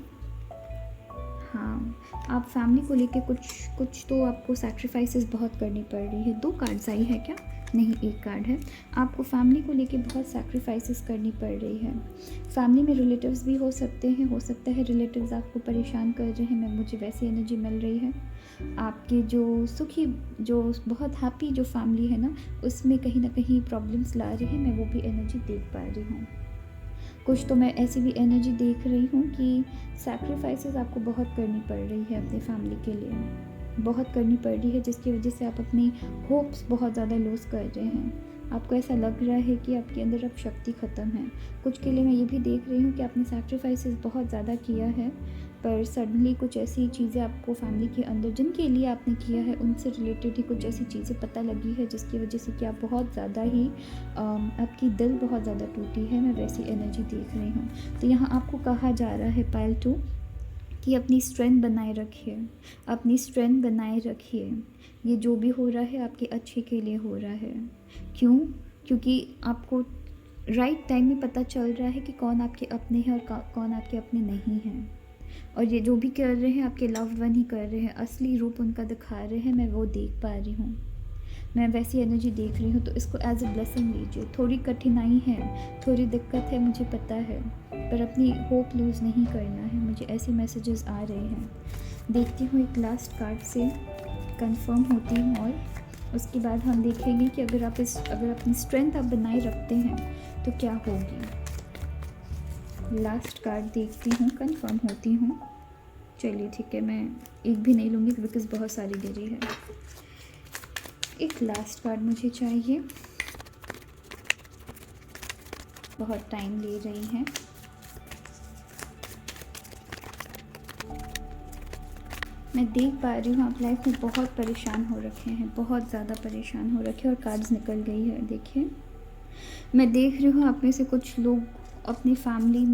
हाँ, आप फैमिली को लेके कुछ तो आपको सैक्रिफाइसेस बहुत करनी पड़ रही है। 2 कार्ड्स आई है क्या? नहीं, 1 कार्ड है। आपको फैमिली को लेके बहुत सैक्रिफाइसेस करनी पड़ रही है। फैमिली में रिलेटिव्स भी हो सकते हैं, हो सकता है रिलेटिव्स आपको परेशान कर रहे हैं, मुझे वैसी एनर्जी मिल रही है। आपके जो सुखी, जो बहुत हैप्पी जो फैमिली है ना, उसमें कहीं ना कहीं प्रॉब्लम्स ला रही है, मैं वो भी एनर्जी देख पा रही हूँ। कुछ तो मैं ऐसी भी एनर्जी देख रही हूँ कि सैक्रिफाइसेस आपको बहुत करनी पड़ रही है अपनी फैमिली के लिए, बहुत करनी पड़ रही है, जिसकी वजह से आप अपनी होप्स बहुत ज़्यादा लूज़ कर रहे हैं। आपको ऐसा लग रहा है कि आपके अंदर अब शक्ति ख़त्म है। कुछ के लिए मैं ये भी देख रही हूँ कि आपने सैक्रिफाइसेस बहुत ज़्यादा किया है, पर सडनली कुछ ऐसी चीज़ें आपको फैमिली के अंदर जिनके लिए आपने किया है उनसे रिलेटेड ही कुछ ऐसी चीज़ें पता लगी है, जिसकी वजह से कि आप बहुत ज़्यादा ही आपकी दिल बहुत ज़्यादा टूटी है। मैं वैसी एनर्जी देख रही हूँ। तो यहाँ आपको कहा जा रहा है पाइल 2 कि अपनी स्ट्रेंथ बनाए रखिए, अपनी स्ट्रेंथ बनाए रखिए। ये जो भी हो रहा है आपके अच्छे के लिए हो रहा है। क्यों? क्योंकि आपको राइट टाइम में पता चल रहा है कि कौन आपके अपने हैं और कौन आपके अपने नहीं हैं, और ये जो भी कर रहे हैं आपके लव्ड वन ही कर रहे हैं, असली रूप उनका दिखा रहे हैं, मैं वो देख पा रही हूँ। मैं वैसी एनर्जी देख रही हूँ, तो इसको एज अ ब्लेसिंग लीजिए। थोड़ी कठिनाई है, थोड़ी दिक्कत है, मुझे पता है, पर अपनी होप लूज़ नहीं करना है। मुझे ऐसे मैसेजेस आ रहे हैं। देखती हूँ एक लास्ट कार्ड से कंफर्म होती हूँ, और उसके बाद हम देखेंगे कि अगर अपनी स्ट्रेंथ आप बनाए रखते हैं तो क्या होगी। लास्ट कार्ड देखती हूँ, कंफर्म होती हूँ। चलिए ठीक है, मैं एक भी नहीं लूँगी बिकॉज़ बहुत सारी गिरी है। एक लास्ट कार्ड मुझे चाहिए, बहुत टाइम ले रही हैं। मैं देख पा रही हूँ आप लाइफ में बहुत परेशान हो रखे हैं, बहुत ज़्यादा परेशान हो रखे हैं और कार्ड्स निकल गई है। देखिए मैं देख रही हूँ आप में से कुछ लोग अपनी फैमिली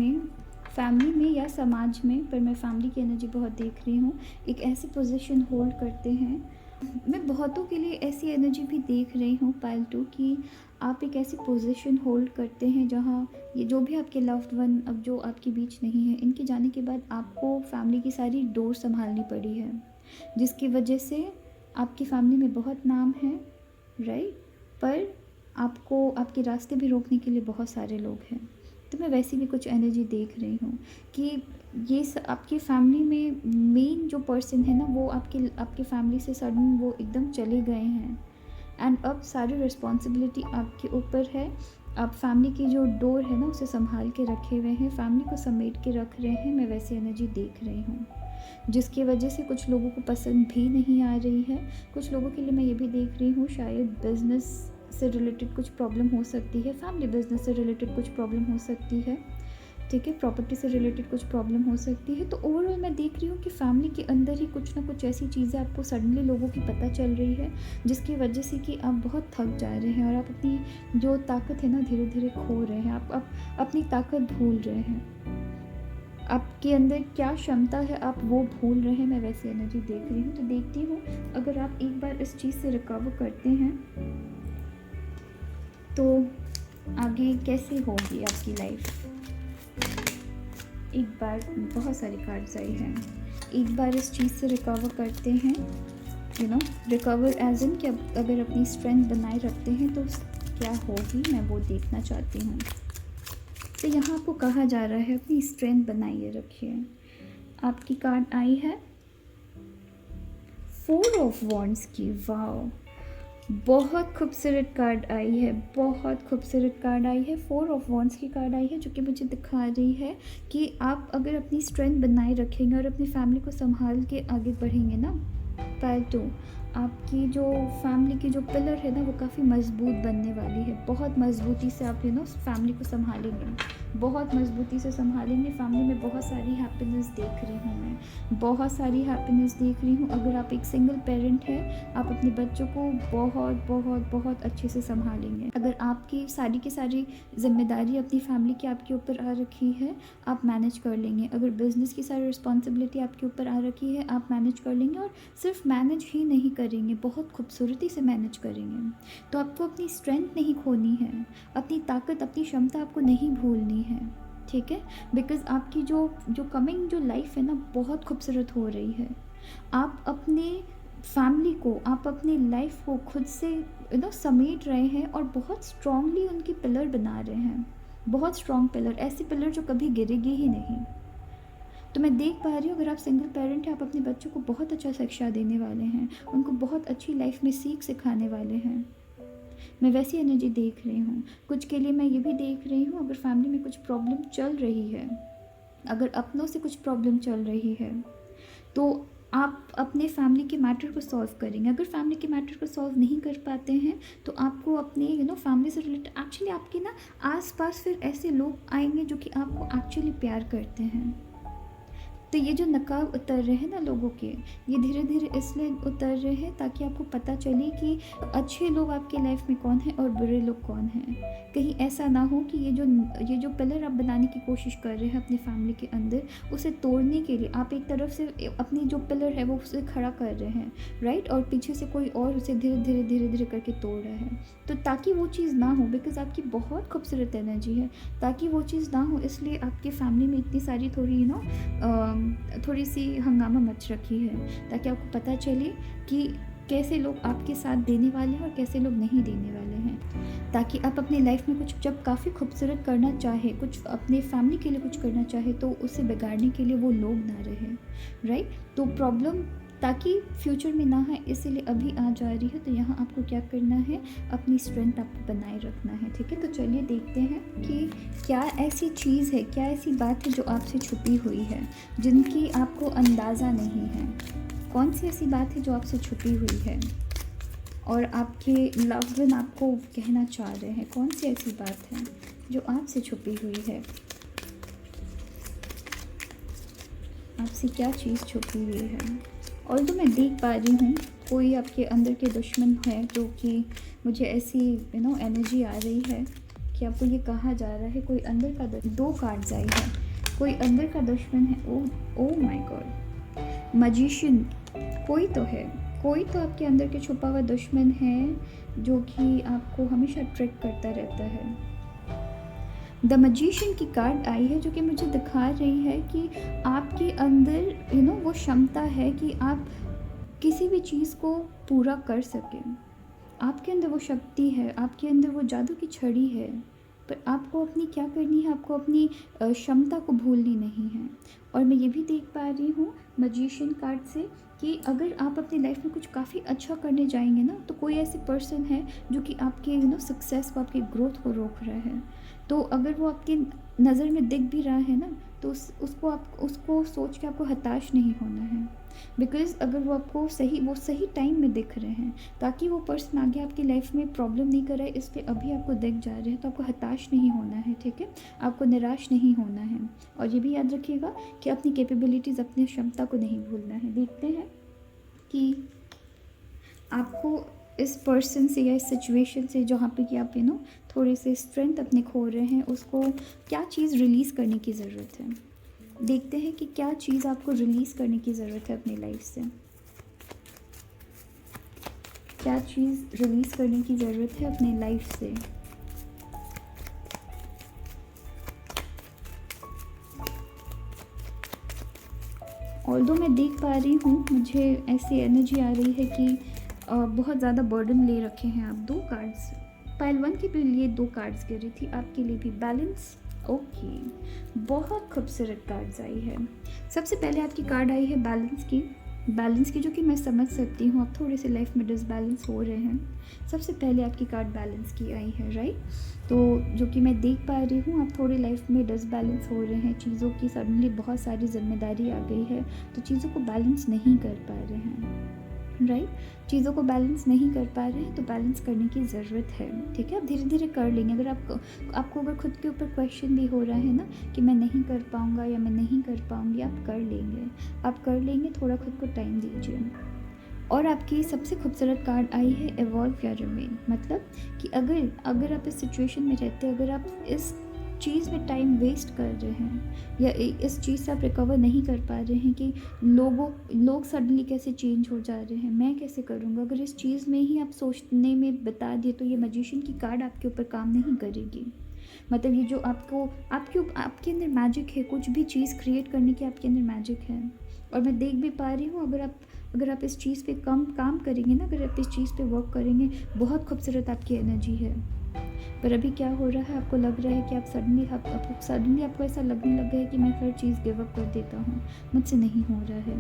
में या समाज में, पर मैं फैमिली की एनर्जी बहुत देख रही हूँ, एक ऐसी पोजीशन होल्ड करते हैं। मैं बहुतों के लिए ऐसी एनर्जी भी देख रही हूँ पायल 2 कि आप एक ऐसी पोजीशन होल्ड करते हैं जहाँ ये जो भी आपके लव्ड वन अब जो आपके बीच नहीं है, इनके जाने के बाद आपको फैमिली की सारी डोर संभालनी पड़ी है, जिसकी वजह से आपकी फैमिली में बहुत नाम है, राइट, पर आपको आपके रास्ते भी रोकने के लिए बहुत सारे लोग हैं। तो मैं वैसी भी कुछ एनर्जी देख रही हूँ कि ये आपकी फैमिली में मेन जो पर्सन है ना, वो आपके फैमिली से सडन वो एकदम चले गए हैं एंड अब सारी रिस्पॉन्सिबिलिटी आपके ऊपर है। आप फैमिली की जो डोर है ना उसे संभाल के रखे हुए हैं, फैमिली को समेट के रख रहे हैं। मैं वैसी एनर्जी देख रही हूँ, जिसकी वजह से कुछ लोगों को पसंद भी नहीं आ रही है। कुछ लोगों के लिए मैं ये भी देख रही हूँ शायद बिज़नेस से रिलेटेड कुछ प्रॉब्लम हो सकती है, फैमिली बिजनेस से रिलेटेड कुछ प्रॉब्लम हो सकती है, ठीक है, प्रॉपर्टी से रिलेटेड कुछ प्रॉब्लम हो सकती है। तो ओवरऑल मैं देख रही हूँ कि फैमिली के अंदर ही कुछ ना कुछ ऐसी चीज़ें आपको सडनली लोगों की पता चल रही है, जिसकी वजह से कि आप बहुत थक जा रहे हैं और आप अपनी जो ताकत है ना धीरे धीरे खो रहे हैं। आप अपनी ताकत भूल रहे हैं, आपके अंदर क्या क्षमता है आप वो भूल रहे हैं। मैं वैसी एनर्जी देख रही हूँ। तो देखती हूँ अगर आप एक बार इस चीज़ से रिकवर करते हैं तो आगे कैसे होगी आपकी लाइफ। एक बार बहुत सारी कार्ड्स आई हैं, एक बार इस चीज़ से रिकवर करते हैं, रिकवर एज इन कि अगर अपनी स्ट्रेंथ बनाए रखते हैं तो क्या होगी, मैं वो देखना चाहती हूँ। तो यहाँ आपको कहा जा रहा है अपनी स्ट्रेंथ बनाइए रखिए। आपकी कार्ड आई है 4 ऑफ वॉन्ड्स की। वाओ, बहुत खूबसूरत कार्ड आई है, बहुत खूबसूरत कार्ड आई है। 4 ऑफ वॉन्ड्स की कार्ड आई है जो कि मुझे दिखा रही है कि आप अगर अपनी स्ट्रेंथ बनाए रखेंगे और अपनी फैमिली को संभाल के आगे बढ़ेंगे ना पायल 2, आपकी जो फैमिली की जो पिलर है ना वो काफ़ी मजबूत बनने वाली है। बहुत मजबूती से आप फैमिली को संभालेंगे, बहुत मजबूती से संभालेंगे। फैमिली में बहुत सारी हैप्पीनेस देख रही हूँ मैं, बहुत सारी हैप्पीनेस देख रही हूँ। अगर आप एक सिंगल पेरेंट हैं, आप अपने बच्चों को बहुत बहुत बहुत अच्छे से संभालेंगे। अगर आपकी सारी की सारी जिम्मेदारी अपनी फैमिली की आपके ऊपर आ रखी है, आप मैनेज कर लेंगे। अगर बिज़नेस की सारी रिस्पॉन्सिबिलिटी आपके ऊपर आ रखी है, आप मैनेज कर लेंगे। और सिर्फ मैनेज ही नहीं करेंगे, बहुत खूबसूरती से मैनेज करेंगे। तो आपको अपनी स्ट्रेंथ नहीं खोनी है, अपनी ताकत, अपनी क्षमता आपको नहीं भूलनी है, ठीक है। बिकॉज़ आपकी जो कमिंग जो लाइफ है ना बहुत खूबसूरत हो रही है। आप अपने फैमिली को, आप अपनी लाइफ को खुद से समेट रहे हैं और बहुत स्ट्रांगली उनकी पिलर बना रहे हैं, बहुत स्ट्रॉन्ग पिलर, ऐसी पिलर जो कभी गिरेगी ही नहीं। तो मैं देख पा रही हूँ अगर आप सिंगल पेरेंट हैं, आप अपने बच्चों को बहुत अच्छा शिक्षा देने वाले हैं, उनको बहुत अच्छी लाइफ में सीख सिखाने वाले हैं। मैं वैसी एनर्जी देख रही हूँ। कुछ के लिए मैं ये भी देख रही हूँ अगर फैमिली में कुछ प्रॉब्लम चल रही है, अगर अपनों से कुछ प्रॉब्लम चल रही है, तो आप अपने फैमिली के मैटर को सॉल्व करेंगे। अगर फैमिली के मैटर को सॉल्व नहीं कर पाते हैं तो आपको अपने फैमिली से रिलेटेड एक्चुअली आपके ना आसपास फिर ऐसे लोग आएंगे जो कि आपको एक्चुअली प्यार करते हैं। तो ये जो नकाब उतर रहे हैं ना लोगों के, ये धीरे धीरे इसलिए उतर रहे हैं ताकि आपको पता चले कि अच्छे लोग आपके लाइफ में कौन है और बुरे लोग कौन हैं। कहीं ऐसा ना हो कि ये जो पिलर आप बनाने की कोशिश कर रहे हैं अपनी फैमिली के अंदर, उसे तोड़ने के लिए आप एक तरफ से अपनी जो पिलर है वो उसे खड़ा कर रहे हैं, राइट, और पीछे से कोई और उसे धीरे धीरे करके तोड़ रहा है। तो ताकि वो चीज़ ना हो, बिकॉज़ आपकी बहुत खूबसूरत एनर्जी है, ताकि वो चीज़ ना हो इसलिए आपकी फैमिली में इतनी सारी थोड़ी सी हंगामा मच रखी है, ताकि आपको पता चले कि कैसे लोग आपके साथ देने वाले हैं और कैसे लोग नहीं देने वाले हैं। ताकि आप अपनी लाइफ में कुछ जब काफ़ी खूबसूरत करना चाहे, कुछ अपने फैमिली के लिए कुछ करना चाहे, तो उसे बिगाड़ने के लिए वो लोग ना रहे, राइट। तो प्रॉब्लम ताकि फ्यूचर में ना है, इसीलिए अभी आ जा रही है। तो यहाँ आपको क्या करना है, अपनी स्ट्रेंथ आपको बनाए रखना है, ठीक है। तो चलिए देखते हैं कि क्या ऐसी चीज़ है, क्या ऐसी बात है जो आपसे छुपी हुई है, जिनकी आपको अंदाज़ा नहीं है। कौन सी ऐसी बात है जो आपसे छुपी हुई है। और आपके लव्ड वन आपको कहना चाह रहे हैं? कौन सी ऐसी बात है जो आपसे छुपी हुई है? आपसे क्या चीज़ छुपी हुई है? और तो मैं देख पा रही हूँ कोई आपके अंदर के दुश्मन है, जो कि मुझे ऐसी एनर्जी आ रही है कि आपको ये कहा जा रहा है कोई अंदर का दो कार्ड्स आई है, कोई अंदर का दुश्मन है। Oh my God, magician. कोई तो है, कोई तो आपके अंदर के छुपा हुआ दुश्मन है जो कि आपको हमेशा ट्रिक करता रहता है। द मैजिशियन की कार्ड आई है जो कि मुझे दिखा रही है कि आपके अंदर वो क्षमता है कि आप किसी भी चीज़ को पूरा कर सकें। आपके अंदर वो शक्ति है, आपके अंदर वो जादू की छड़ी है, पर आपको अपनी क्या करनी है, आपको अपनी क्षमता को भूलनी नहीं है। और मैं ये भी देख पा रही हूँ मैजिशियन कार्ड से कि अगर आप अपनी लाइफ में कुछ काफ़ी अच्छा करने जाएंगे ना, तो कोई ऐसी पर्सन है जो कि आपके सक्सेस को, आपके ग्रोथ को रोक रहा है। तो अगर वो आपकी नज़र में दिख भी रहा है ना, तो उसको सोच के आपको हताश नहीं होना है। बिकॉज़ अगर वो सही टाइम में दिख रहे हैं, ताकि वो पर्सन आगे आपकी लाइफ में प्रॉब्लम नहीं कर रहा है, इसलिए अभी आपको दिख जा रहे हैं, तो आपको हताश नहीं होना है, ठीक है? आपको निराश नहीं होना है। और ये भी याद रखिएगा कि अपनी कैपेबिलिटीज़, अपनी क्षमता को नहीं भूलना है। देखते हैं कि आपको इस पर्सन से या इस सिचुएशन से जहाँ पे कि आप थोड़े से स्ट्रेंथ अपने खो रहे हैं, उसको क्या चीज़ रिलीज़ करने की ज़रूरत है। देखते हैं कि क्या चीज़ आपको रिलीज़ करने की ज़रूरत है अपनी लाइफ से। क्या चीज़ रिलीज़ करने की ज़रूरत है अपनी लाइफ से। ऑल्दो मैं देख पा रही हूँ, मुझे ऐसी एनर्जी आ रही है कि बहुत ज़्यादा बर्डन ले रखे हैं आप। दो कार्ड्स पाइल 1 के लिए 2 कार्ड्स गिरी थी, आपके लिए भी बैलेंस। ओके, बहुत खूबसूरत कार्ड्स आई है। सबसे पहले आपकी कार्ड आई है बैलेंस की जो कि मैं समझ सकती हूँ आप थोड़े से लाइफ में डिसबैलेंस हो रहे हैं। सबसे पहले आपकी कार्ड बैलेंस की आई है, राइट? तो जो कि मैं देख पा रही हूँ आप थोड़ी लाइफ में डिसबैलेंस हो रहे हैं, चीज़ों की सडनली बहुत सारी जिम्मेदारी आ गई है, तो चीज़ों को बैलेंस नहीं कर पा रहे हैं, राइट? चीज़ों को बैलेंस नहीं कर पा रहे हैं, तो बैलेंस करने की ज़रूरत है, ठीक है? आप धीरे धीरे कर लेंगे। अगर आपको अगर खुद के ऊपर क्वेश्चन भी हो रहा है ना कि मैं नहीं कर पाऊँगा या मैं नहीं कर पाऊँगी, आप कर लेंगे। थोड़ा खुद को टाइम दीजिए। और आपकी सबसे खूबसूरत कार्ड आई है इवॉल्व या रिमेन। मतलब कि अगर आप इस सिचुएशन में रहते, अगर आप इस चीज़ में टाइम वेस्ट कर रहे हैं या इस चीज़ से आप रिकवर नहीं कर पा रहे हैं कि लोग सडनली कैसे चेंज हो जा रहे हैं, मैं कैसे करूँगा, अगर इस चीज़ में ही आप सोचने में बता दिए, तो ये मैजिशियन की कार्ड आपके ऊपर काम नहीं करेगी। मतलब ये जो आपके अंदर मैजिक है, कुछ भी चीज़ क्रिएट करने की आपके अंदर मैजिक है। और मैं देख भी पा रही हूँ अगर आप इस चीज़ पे काम करेंगे ना, अगर आप इस चीज़ पे वर्क करेंगे, बहुत खूबसूरत आपकी एनर्जी है। पर अभी क्या हो रहा है, आपको लग रहा है कि आप सडनली आपको ऐसा लगने लग गया है कि मैं हर चीज़ गिव अप कर देता हूँ, मुझसे नहीं हो रहा है,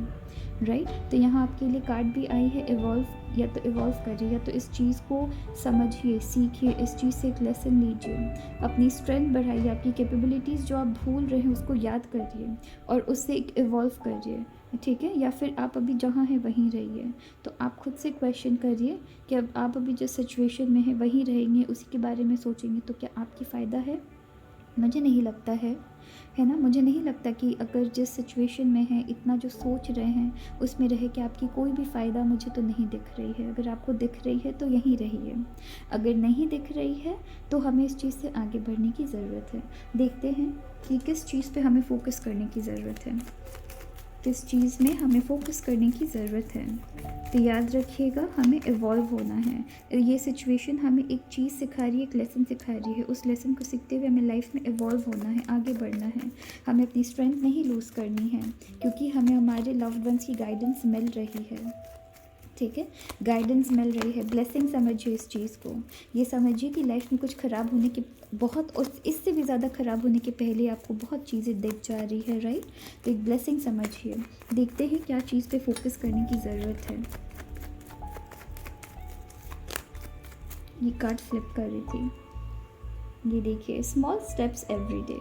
राइट? तो यहाँ आपके लिए कार्ड भी आई है इवॉल्व। या तो इवॉल्व करिए, या तो इस चीज़ को समझिए, सीखिए, इस चीज़ से एक लेसन लीजिए, अपनी स्ट्रेंथ बढ़ाइए, आपकी कैपेबिलिटीज़ जो आप भूल रहे हैं उसको याद करिए और उससे एक इवॉल्व करिए, ठीक है? या फिर आप अभी जहाँ हैं वहीं रहिए। तो आप खुद से क्वेश्चन करिए कि अब आप अभी जिस सिचुएशन में हैं वहीं रहेंगे, उसी के बारे में सोचेंगे तो क्या आपकी फ़ायदा है? मुझे नहीं लगता है ना? मुझे नहीं लगता कि अगर जिस सिचुएशन में हैं, इतना जो सोच रहे हैं, उसमें रह के आपकी कोई भी फ़ायदा मुझे तो नहीं दिख रही है। अगर आपको दिख रही है तो यहीं रहिए, अगर नहीं दिख रही है तो हमें इस चीज़ से आगे बढ़ने की ज़रूरत है। देखते हैं कि किस चीज़ पे हमें फ़ोकस करने की ज़रूरत है, किस चीज़ में हमें फ़ोकस करने की ज़रूरत है। तो याद रखिएगा, हमें इवॉल्व होना है। ये सिचुएशन हमें एक चीज़ सिखा रही है, एक लेसन सिखा रही है। उस लेसन को सीखते हुए हमें लाइफ में इवॉल्व होना है, आगे बढ़ना है। हमें अपनी स्ट्रेंथ नहीं लूज़ करनी है, क्योंकि हमें हमारे लव्ड वंस की गाइडेंस मिल रही है, ठीक है? गाइडेंस मिल रही है। ब्लेसिंग समझिए इस चीज़ को। ये समझिए कि लाइफ में कुछ ख़राब होने के और इससे भी ज़्यादा ख़राब होने के पहले आपको बहुत चीज़ें दिख जा रही है, राइट? तो एक ब्लेसिंग समझिए। देखते हैं क्या चीज़ पे फोकस करने की ज़रूरत है। ये कार्ड फ्लिप कर रही थी, ये देखिए, स्मॉल स्टेप्स एवरी डे।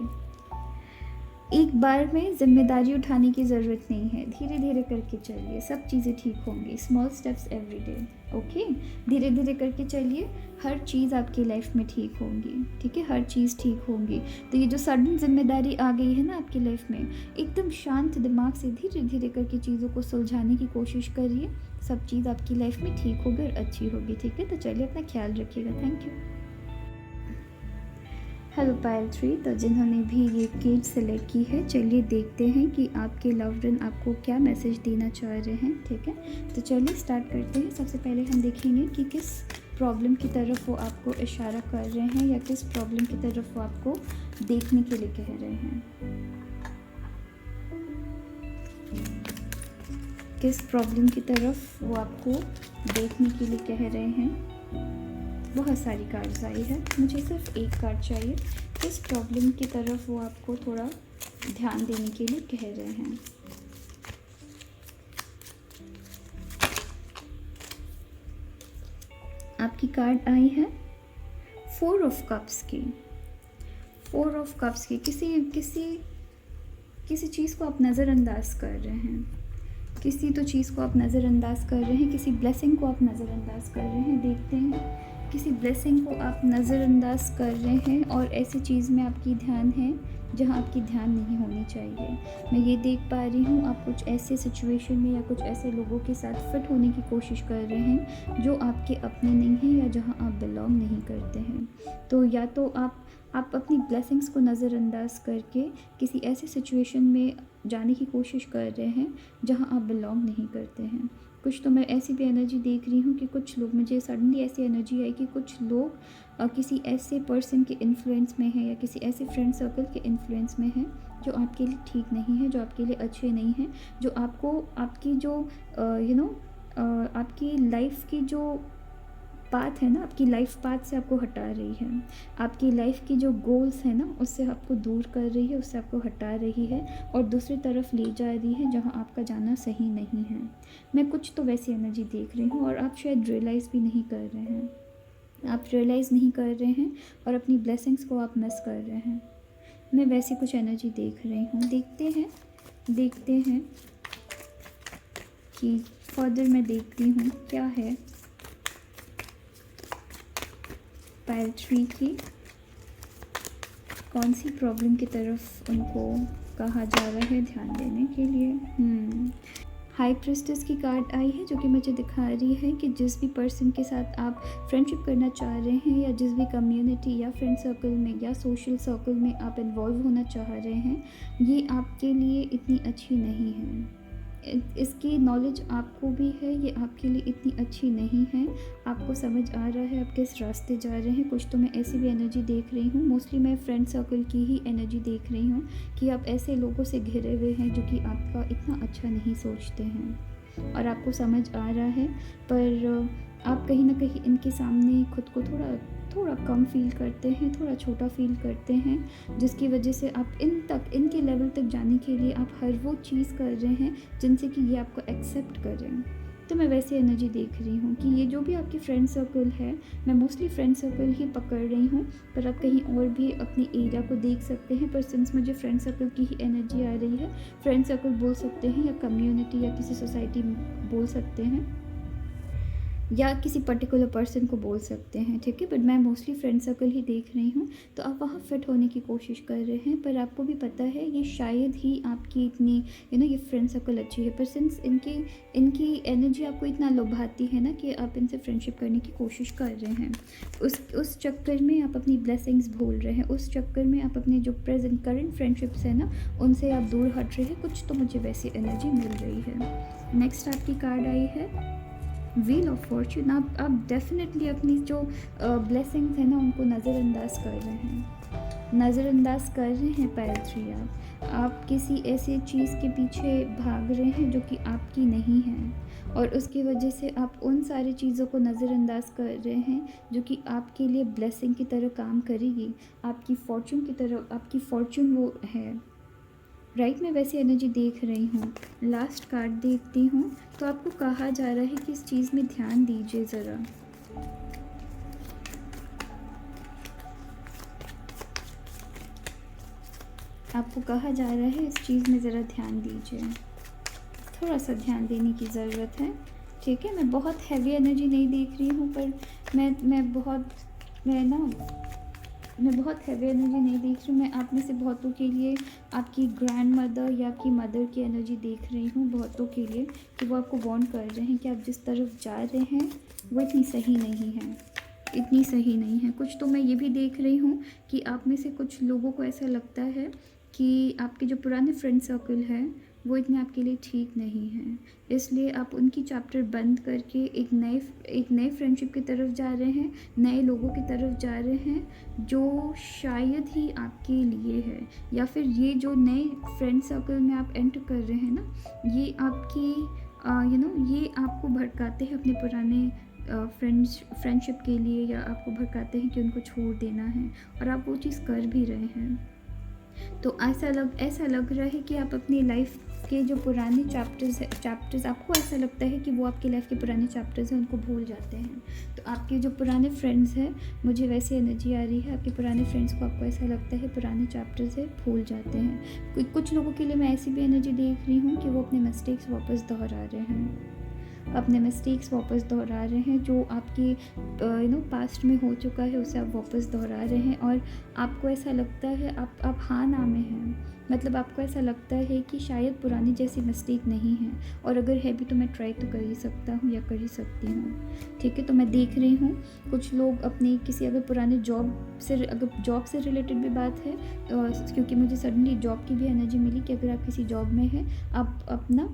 एक बार में ज़िम्मेदारी उठाने की ज़रूरत नहीं है, धीरे धीरे करके चलिए, सब चीज़ें ठीक होंगी। Small steps every day, okay. धीरे धीरे करके चलिए, हर चीज़ आपकी लाइफ में ठीक होंगी, ठीक है, हर चीज़ ठीक होंगी। तो ये जो सडन जिम्मेदारी आ गई है ना आपकी लाइफ में, एकदम शांत दिमाग से धीरे धीरे करके चीज़ों को सुलझाने की कोशिश करिए, सब चीज़ आपकी लाइफ में ठीक होगी और अच्छी होगी, ठीक है। तो चलिए अपना ख्याल रखिएगा, थैंक यू। हेलो पायल 3, तो जिन्होंने भी ये केज सेलेक्ट की है, चलिए देखते हैं कि आपके लव्ड वन आपको क्या मैसेज देना चाह रहे हैं, ठीक है। तो चलिए स्टार्ट करते हैं। सबसे पहले हम देखेंगे कि किस प्रॉब्लम की तरफ वो आपको इशारा कर रहे हैं या किस प्रॉब्लम की तरफ वो आपको देखने के लिए कह रहे हैं। किस प्रॉब्लम की तरफ वो आपको देखने के लिए कह रहे हैं। बहुत सारी कार्ड्स आई है, मुझे सिर्फ एक कार्ड चाहिए। किस प्रॉब्लम की तरफ वो आपको थोड़ा ध्यान देने के लिए कह रहे हैं। आपकी कार्ड आई है 4 ऑफ कप्स की। 4 ऑफ कप्स की किसी चीज़ को आप नज़रअंदाज कर रहे हैं, किसी तो चीज़ को आप नज़रअंदाज कर रहे हैं, किसी ब्लेसिंग को आप नज़रअंदाज कर रहे हैं। देखते हैं, किसी ब्लेसिंग को आप नज़रअंदाज कर रहे हैं और ऐसी चीज़ में आपकी ध्यान है जहां आपकी ध्यान नहीं होनी चाहिए। मैं ये देख पा रही हूँ, आप कुछ ऐसे सिचुएशन में या कुछ ऐसे लोगों के साथ फिट होने की कोशिश कर रहे हैं जो आपके अपने नहीं हैं या जहां आप बिलोंग नहीं करते हैं। तो या तो आप अपनी ब्लेसिंग्स को नज़रअंदाज करके किसी ऐसे सिचुएशन में जाने की कोशिश कर रहे हैं जहां आप बिलोंग नहीं करते हैं। कुछ तो मैं ऐसी भी एनर्जी देख रही हूँ कि कुछ लोग, मुझे सडनली ऐसी एनर्जी आई कि कुछ लोग किसी ऐसे पर्सन के इन्फ्लुएंस में हैं या किसी ऐसे फ्रेंड सर्कल के इन्फ्लुएंस में हैं जो आपके लिए ठीक नहीं है, जो आपके लिए अच्छे नहीं हैं, जो आपको आपकी जो आपकी लाइफ की जो पाथ है ना, आपकी लाइफ पाथ से आपको हटा रही है, आपकी लाइफ की जो गोल्स है ना उससे आपको दूर कर रही है, उससे आपको हटा रही है और दूसरी तरफ ले जा रही है जहां आपका जाना सही नहीं है। मैं कुछ तो वैसी एनर्जी देख रही हूँ और आप शायद रियलाइज़ भी नहीं कर रहे हैं, आप रियलाइज़ नहीं कर रहे हैं और अपनी ब्लेसिंग्स को आप मिस कर रहे हैं। मैं वैसी कुछ एनर्जी देख रही हूँ। देखते हैं कि फर्दर मैं देखती हूँ क्या है पायल 3 की, कौन सी प्रॉब्लम की तरफ उनको कहा जा रहा है ध्यान देने के लिए। हाई प्रिस्टेस की कार्ड आई है जो कि मुझे दिखा रही है कि जिस भी पर्सन के साथ आप फ्रेंडशिप करना चाह रहे हैं या जिस भी कम्युनिटी या फ्रेंड सर्कल में या सोशल सर्कल में आप इन्वॉल्व होना चाह रहे हैं, ये आपके लिए इतनी अच्छी नहीं है। इसकी नॉलेज आपको भी है, ये आपके लिए इतनी अच्छी नहीं है। आपको समझ आ रहा है आप किस रास्ते जा रहे हैं। कुछ तो मैं ऐसी भी एनर्जी देख रही हूँ, मोस्टली मैं फ्रेंड सर्कल की ही एनर्जी देख रही हूँ कि आप ऐसे लोगों से घिरे हुए हैं जो कि आपका इतना अच्छा नहीं सोचते हैं और आपको समझ आ रहा है, पर आप कहीं ना कहीं इनके सामने खुद को थोड़ा कम फील करते हैं, थोड़ा छोटा फील करते हैं, जिसकी वजह से आप इनके लेवल तक जाने के लिए आप हर वो चीज़ कर रहे हैं जिनसे कि ये आपको एक्सेप्ट करें। तो मैं वैसे एनर्जी देख रही हूँ कि ये जो भी आपकी फ्रेंड सर्कल है, मैं मोस्टली फ्रेंड सर्कल ही पकड़ रही हूँ, पर आप कहीं और भी अपने एरिया को देख सकते हैं। पर सिंस मुझे फ्रेंड सर्कल की ही एनर्जी आ रही है, फ्रेंड सर्कल बोल सकते हैं या कम्युनिटी या किसी सोसाइटी बोल सकते हैं या किसी पर्टिकुलर पर्सन को बोल सकते हैं, ठीक है। बट मैं मोस्टली फ्रेंड सर्कल ही देख रही हूँ। तो आप वहाँ फिट होने की कोशिश कर रहे हैं, पर आपको भी पता है ये शायद ही आपकी इतनी ये फ्रेंड सर्कल अच्छी है, पर सिंस इनकी एनर्जी आपको इतना लुभाती है ना कि आप इनसे फ्रेंडशिप करने की कोशिश कर रहे हैं। उस चक्कर में आप अपनी ब्लेसिंग्स भूल रहे हैं, उस चक्कर में आप अपने जो प्रेजेंट करंट फ्रेंडशिप्स हैं ना उनसे आप दूर हट रहे हैं। कुछ तो मुझे वैसी एनर्जी मिल रही है। नेक्स्ट आपकी कार्ड आई है व्हील ऑफ फॉर्चून। आप डेफिनेटली अपनी जो ब्लेसिंग्स हैं ना उनको नज़रअंदाज कर रहे हैं पायल 3। आप किसी ऐसी चीज़ के पीछे भाग रहे हैं जो कि आपकी नहीं है और उसकी वजह से आप उन सारी चीज़ों को नज़रअंदाज कर रहे हैं जो कि आपके लिए ब्लेसिंग की तरह काम करेगी, आपकी फॉर्चून की तरह, आपकी फॉर्चून वो है, राइट। मैं वैसी एनर्जी देख रही हूँ। लास्ट कार्ड देखती हूँ तो आपको कहा जा रहा है कि इस चीज़ में ध्यान दीजिए ज़रा। आपको कहा जा रहा है इस चीज़ में ज़रा ध्यान दीजिए, थोड़ा सा ध्यान देने की ज़रूरत है। ठीक है, मैं बहुत हैवी एनर्जी नहीं देख रही हूँ, पर मैं बहुत हैवी एनर्जी नहीं देख रही हूँ। मैं आप में से बहुतों के लिए आपकी ग्रैंड मदर या आपकी मदर की एनर्जी देख रही हूँ, बहुतों के लिए, कि वो आपको वार्न कर रहे हैं कि आप जिस तरफ जा रहे हैं वो इतनी सही नहीं है। कुछ तो मैं ये भी देख रही हूँ कि आप में से कुछ लोगों को ऐसा लगता है कि आपके जो पुराने फ्रेंड सर्कल है वो इतने आपके लिए ठीक नहीं हैं, इसलिए आप उनकी चैप्टर बंद करके एक नए फ्रेंडशिप की तरफ जा रहे हैं, नए लोगों की तरफ जा रहे हैं जो शायद ही आपके लिए है, या फिर ये जो नए फ्रेंड सर्कल में आप एंटर कर रहे हैं ना, ये आपकी ये आपको भड़काते हैं अपने पुराने फ्रेंडशिप के लिए, या आपको भड़काते हैं कि उनको छोड़ देना है, और आप वो चीज़ कर भी रहे हैं। तो ऐसा लग रहा है कि आप अपनी लाइफ के जो पुराने चैप्टर्स आपको ऐसा लगता है कि वो आपकी लाइफ के पुराने चैप्टर्स हैं, उनको भूल जाते हैं। तो आपके जो पुराने फ्रेंड्स हैं, मुझे वैसी एनर्जी आ रही है, आपके पुराने फ्रेंड्स को आपको ऐसा लगता है पुराने चैप्टर्स है, भूल जाते हैं। कुछ लोगों के लिए मैं ऐसी भी एनर्जी देख रही हूँ कि वो अपने मिस्टेक्स वापस दोहरा रहे हैं, जो आपके पास्ट में हो चुका है उसे आप वापस दोहरा रहे हैं, और आपको ऐसा लगता है आप हाँ ना में हैं, मतलब आपको ऐसा लगता है कि शायद पुरानी जैसी मिस्टेक नहीं है, और अगर है भी तो मैं ट्राई तो कर ही सकता हूँ या कर ही सकती हूँ। ठीक है, तो मैं देख रही हूँ कुछ लोग अपने किसी अगर पुराने जॉब से रिलेटेड भी बात है, तो क्योंकि मुझे सडनली जॉब की भी एनर्जी मिली कि अगर आप किसी जॉब में हैं, आप अपना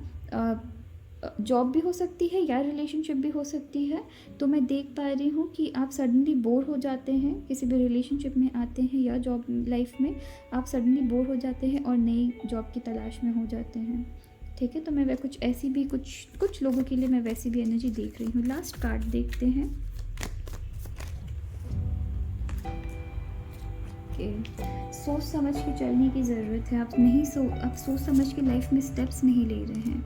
जॉब भी हो सकती है या रिलेशनशिप भी हो सकती है। तो मैं देख पा रही हूँ कि आप सडनली बोर हो जाते हैं, किसी भी रिलेशनशिप में आते हैं या जॉब लाइफ में आप सडनली बोर हो जाते हैं और नई जॉब की तलाश में हो जाते हैं। ठीक है, तो मैं कुछ लोगों के लिए मैं वैसी भी एनर्जी देख रही हूँ। लास्ट कार्ड देखते हैं। सोच समझ के चलने की ज़रूरत है। आप सोच समझ के लाइफ में स्टेप्स नहीं ले रहे हैं,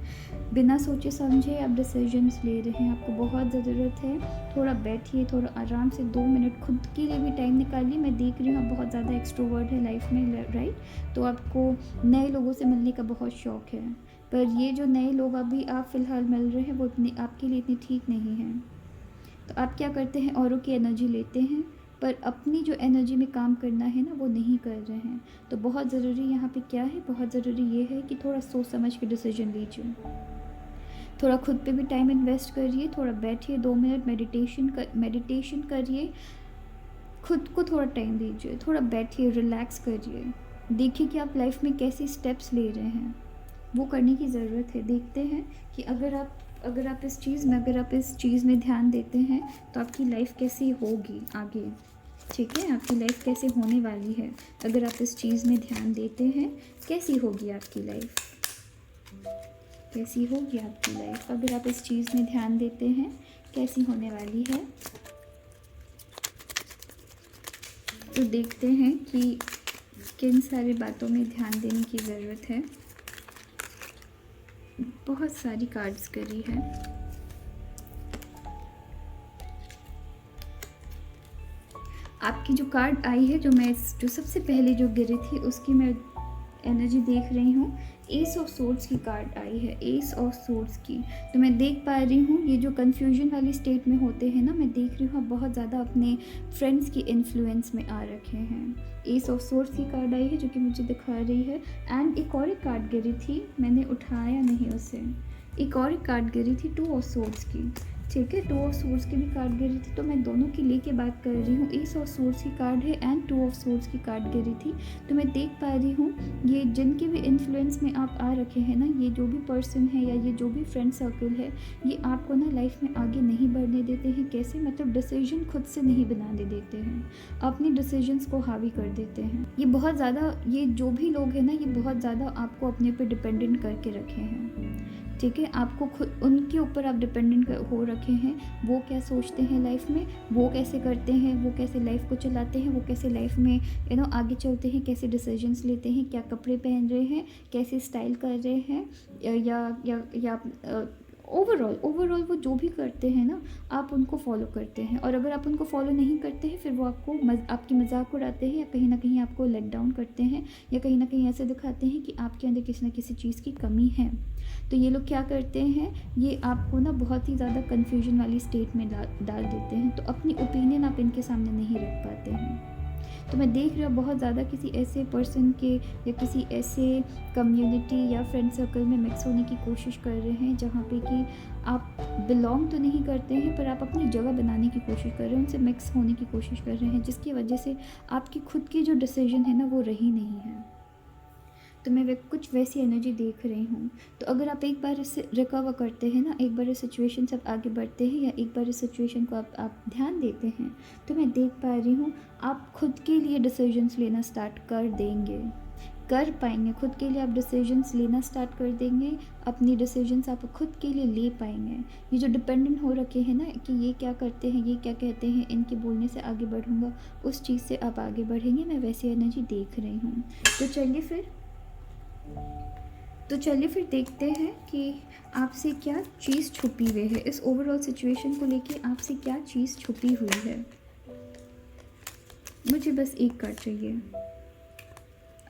बिना सोचे समझे आप डिसीजंस ले रहे हैं। आपको बहुत ज़रूरत है, थोड़ा बैठिए, थोड़ा आराम से 2 मिनट खुद के लिए भी टाइम निकालिए। मैं देख रही हूँ आप बहुत ज़्यादा एक्सट्रोवर्ट है लाइफ में, राइट? तो आपको नए लोगों से मिलने का बहुत शौक़ है, पर ये जो नए लोग अभी आप फ़िलहाल मिल रहे हैं वो आपके लिए इतने ठीक नहीं हैं। तो आप क्या करते हैं, औरों की एनर्जी लेते हैं, पर अपनी जो एनर्जी में काम करना है ना वो नहीं कर रहे हैं। तो बहुत ज़रूरी यहाँ पे क्या है, बहुत ज़रूरी ये है कि थोड़ा सोच समझ के डिसीजन लीजिए, थोड़ा खुद पे भी टाइम इन्वेस्ट करिए, थोड़ा बैठिए 2 मिनट मेडिटेशन करिए, खुद को थोड़ा टाइम दीजिए, थोड़ा बैठिए, रिलैक्स करिए, देखिए कि आप लाइफ में कैसे स्टेप्स ले रहे हैं, वो करने की ज़रूरत है। देखते हैं कि अगर आप इस चीज़ में ध्यान देते हैं तो आपकी लाइफ कैसी होगी आगे। ठीक है, आपकी लाइफ कैसे होने वाली है अगर आप इस चीज़ में ध्यान देते हैं, कैसी होगी आपकी लाइफ, अगर आप इस चीज़ में ध्यान देते हैं, कैसी होने वाली है। तो देखते हैं कि किन सारी बातों में ध्यान देने की ज़रूरत है। बहुत सारी कार्ड्स करी है। आपकी जो कार्ड आई है, जो सबसे पहले जो गिरी थी उसकी मैं एनर्जी देख रही हूँ। एस ऑफ सोर्ड्स की कार्ड आई है, एस ऑफ सोर्ड्स की। तो मैं देख पा रही हूँ ये जो कन्फ्यूजन वाली स्टेट में होते हैं ना, मैं देख रही हूँ आप बहुत ज़्यादा अपने फ्रेंड्स की इन्फ्लुएंस में आ रखे हैं। एस ऑफ सोर्ड्स की कार्ड आई है जो कि मुझे दिखा रही है। एंड एक और कार्ड गिरी थी, मैंने उठाया नहीं उसे। एक और कार्ड गिरी थी, 2 ऑफ सोर्ड्स की। ठीक है, 2 ऑफ सोर्ड्स की भी कार्ड गिरी थी, तो मैं दोनों की लेके बात कर रही हूँ। एस ऑफ सोर्ड्स की कार्ड है एंड 2 ऑफ सोर्ड्स की कार्ड गिरी थी। तो मैं देख पा रही हूँ ये जिनके भी इन्फ्लुएंस में आप आ रखे हैं ना, ये जो भी पर्सन है या ये जो भी फ्रेंड सर्कल है, ये आपको ना लाइफ में आगे नहीं बढ़ने देते हैं। कैसे, मतलब डिसीजन खुद से नहीं बनाने देते हैं, अपने डिसीजंस को हावी कर देते हैं। ये बहुत ज़्यादा, ये जो भी लोग हैं ना, ये बहुत ज़्यादा आपको अपने पे डिपेंडेंट करके रखे हैं। ठीक है, आपको खुद उनके ऊपर आप डिपेंडेंट हो रखे हैं। वो क्या सोचते हैं लाइफ में, वो कैसे करते हैं, वो कैसे लाइफ को चलाते हैं, वो कैसे लाइफ में आगे चलते हैं, कैसे डिसीजंस लेते हैं, क्या कपड़े पहन रहे हैं, कैसे स्टाइल कर रहे हैं, या ओवरऑल वो जो भी करते हैं ना, आप उनको फॉलो करते हैं, और अगर आप उनको फॉलो नहीं करते हैं फिर वो आपको आपकी मजाक उड़ाते हैं, या कहीं ना कहीं आपको लेट डाउन करते हैं, या कहीं ना कहीं ऐसे दिखाते हैं कि आपके अंदर किसी न किसी चीज़ की कमी है। तो ये लोग क्या करते हैं, ये आपको ना बहुत ही ज़्यादा कन्फ्यूजन वाली स्टेट में डाल देते हैं। तो अपनी ओपिनियन आप इनके सामने नहीं रख पाते हैं। तो मैं देख रही हूँ बहुत ज़्यादा किसी ऐसे पर्सन के या किसी ऐसे कम्युनिटी या फ्रेंड सर्कल में मिक्स होने की कोशिश कर रहे हैं जहाँ पे कि आप बिलोंग तो नहीं करते हैं, पर आप अपनी जगह बनाने की कोशिश कर रहे हैं, उनसे मिक्स होने की कोशिश कर रहे हैं, जिसकी वजह से आपकी खुद की जो डिसीजन है ना वो रही नहीं है। तो मैं कुछ वैसी एनर्जी देख रही हूँ। तो अगर आप एक बार इससे रिकवर करते हैं ना, एक बार इस सिचुएशन से आप आगे बढ़ते हैं, या एक बार इस सिचुएशन को आप ध्यान देते हैं, तो मैं देख पा रही हूँ आप खुद के लिए डिसीजंस लेना स्टार्ट कर देंगे, कर पाएंगे। खुद के लिए आप डिसीजंस लेना स्टार्ट कर देंगे, अपनी डिसीजंस आप खुद के लिए ले पाएंगे। ये जो डिपेंडेंट हो रखे हैं ना कि ये क्या करते हैं, ये क्या कहते हैं, इनके बोलने से आगे बढ़ूँगा, उस चीज़ से आप आगे बढ़ेंगे। मैं वैसी एनर्जी देख रही हूँ। तो चलिए फिर देखते हैं कि आपसे क्या चीज़ छुपी हुई है, इस ओवरऑल सिचुएशन को लेके आपसे क्या चीज़ छुपी हुई है। मुझे बस एक कार्ड चाहिए।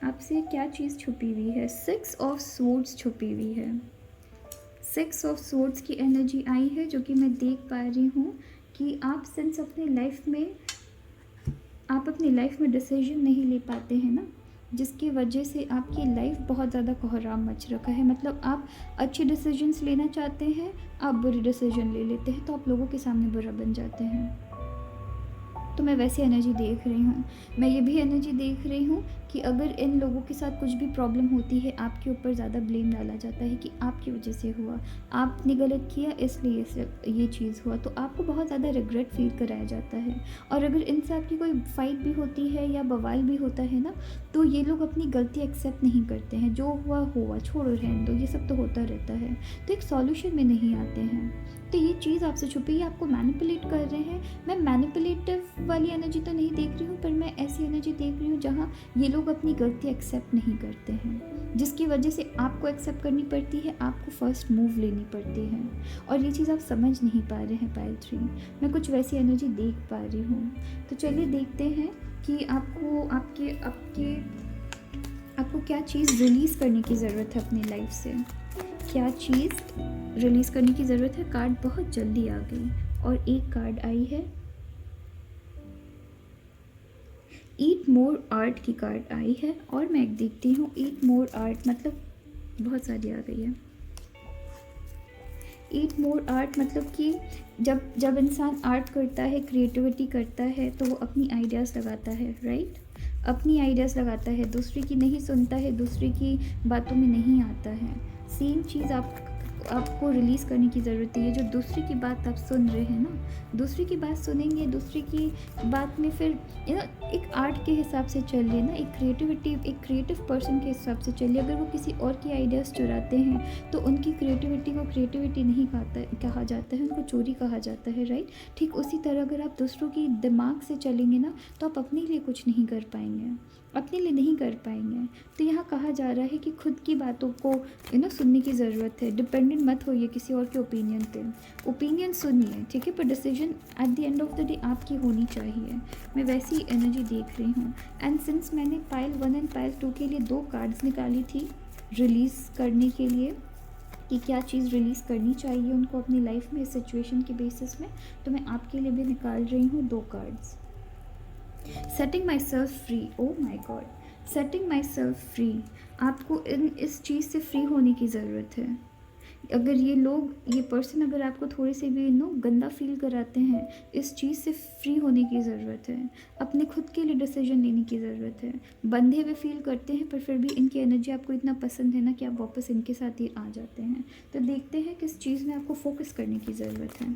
आपसे क्या चीज़ छुपी हुई है। 6 ऑफ स्वॉर्ड्स छुपी हुई है। 6 ऑफ स्वॉर्ड्स की एनर्जी आई है, जो कि मैं देख पा रही हूँ कि आप सिंस अपनी लाइफ में डिसीजन नहीं ले पाते हैं ना, जिसकी वजह से आपकी लाइफ बहुत ज़्यादा कोहराम मच रखा है। मतलब आप अच्छे डिसीजंस लेना चाहते हैं, आप बुरे डिसीजन ले लेते हैं, तो आप लोगों के सामने बुरा बन जाते हैं। तो मैं वैसी एनर्जी देख रही हूँ। मैं ये भी एनर्जी देख रही हूँ कि अगर इन लोगों के साथ कुछ भी प्रॉब्लम होती है, आपके ऊपर ज़्यादा ब्लेम डाला जाता है कि आपकी वजह से हुआ, आपने गलत किया इसलिए ये चीज़ हुआ, तो आपको बहुत ज़्यादा रिग्रेट फील कराया जाता है। और अगर इनसे आपकी कोई फाइट भी होती है या बवाल भी होता है ना, तो ये लोग अपनी गलती एक्सेप्ट नहीं करते हैं। जो हुआ छोड़ो, रहने दो, ये सब तो होता रहता है, तो एक सॉल्यूशन में नहीं आते हैं। तो ये चीज़ आपसे छुपी है, आपको मैनिपुलेट कर रहे हैं। मैं मैनिपुलेटिव वाली एनर्जी तो नहीं देख रही हूँ, पर मैं ऐसी एनर्जी देख रही हूँ जहाँ ये लोग अपनी गलती एक्सेप्ट नहीं करते हैं, जिसकी वजह से आपको एक्सेप्ट करनी पड़ती है, आपको फर्स्ट मूव लेनी पड़ती है, और ये चीज़ आप समझ नहीं पा रहे हैं। पाइल 3 मैं कुछ वैसी एनर्जी देख पा रही हूँ। तो चलिए देखते हैं कि आपको क्या चीज़ रिलीज़ करने की ज़रूरत है अपनी लाइफ से। क्या चीज़ रिलीज़ करने की ज़रूरत है। कार्ड बहुत जल्दी आ गई, और एक कार्ड आई है ईट मोर आर्ट की कार्ड आई है, और मैं एक देखती हूँ ईट मोर आर्ट मतलब बहुत सारी आ गई है। ईट मोर आर्ट मतलब कि जब इंसान आर्ट करता है, क्रिएटिविटी करता है, तो वो अपनी आइडियाज़ लगाता है, राइट। अपनी आइडियाज़ लगाता है, दूसरे की नहीं सुनता है, दूसरे की बातों में नहीं आता है। सेम चीज़ आपको रिलीज़ करने की ज़रूरत है। जो दूसरे की बात आप सुन रहे हैं ना, दूसरे की बात सुनेंगे, दूसरे की बात में फिर एक आर्ट के हिसाब से चलिए ना, एक क्रिएटिव पर्सन के हिसाब से चलिए। अगर वो किसी और की आइडियाज़ चुराते हैं, तो उनकी क्रिएटिविटी को क्रिएटिविटी नहीं कहा जाता है, उनको चोरी कहा जाता है, राइट। ठीक उसी तरह अगर आप दूसरों की दिमाग से चलेंगे ना, तो आप अपने लिए कुछ नहीं कर पाएंगे, अपने लिए नहीं कर पाएंगे। तो यहाँ कहा जा रहा है कि खुद की बातों को सुनने की ज़रूरत है। डिपेंडेंट मत होइए किसी और के ओपिनियन पे। ओपिनियन सुनिए, ठीक है, पर decision at the end of the day आपकी होनी चाहिए। मैं वैसी एनर्जी देख रही हूँ। एंड सिंस मैंने पाइल 1 एंड पाइल 2 के लिए 2 कार्ड्स निकाली थी रिलीज़ करने के लिए, कि क्या चीज़ रिलीज़ करनी चाहिए उनको अपनी लाइफ में इस सिचुएशन के बेसिस में, तो मैं आपके लिए भी निकाल रही हूँ 2 cards. Setting myself free, oh my God, setting myself free. आपको इस चीज़ से फ्री होने की ज़रूरत है। अगर ये पर्सन अगर आपको थोड़े से भी गंदा फील कराते हैं, इस चीज़ से फ्री होने की ज़रूरत है। अपने खुद के लिए डिसीजन लेने की ज़रूरत है। बंधे हुए फील करते हैं, पर फिर भी इनकी एनर्जी आपको इतना पसंद है ना कि आप वापस इनके साथ ही आ जाते हैं। तो देखते हैं किस चीज़ में आपको फोकस करने की ज़रूरत है,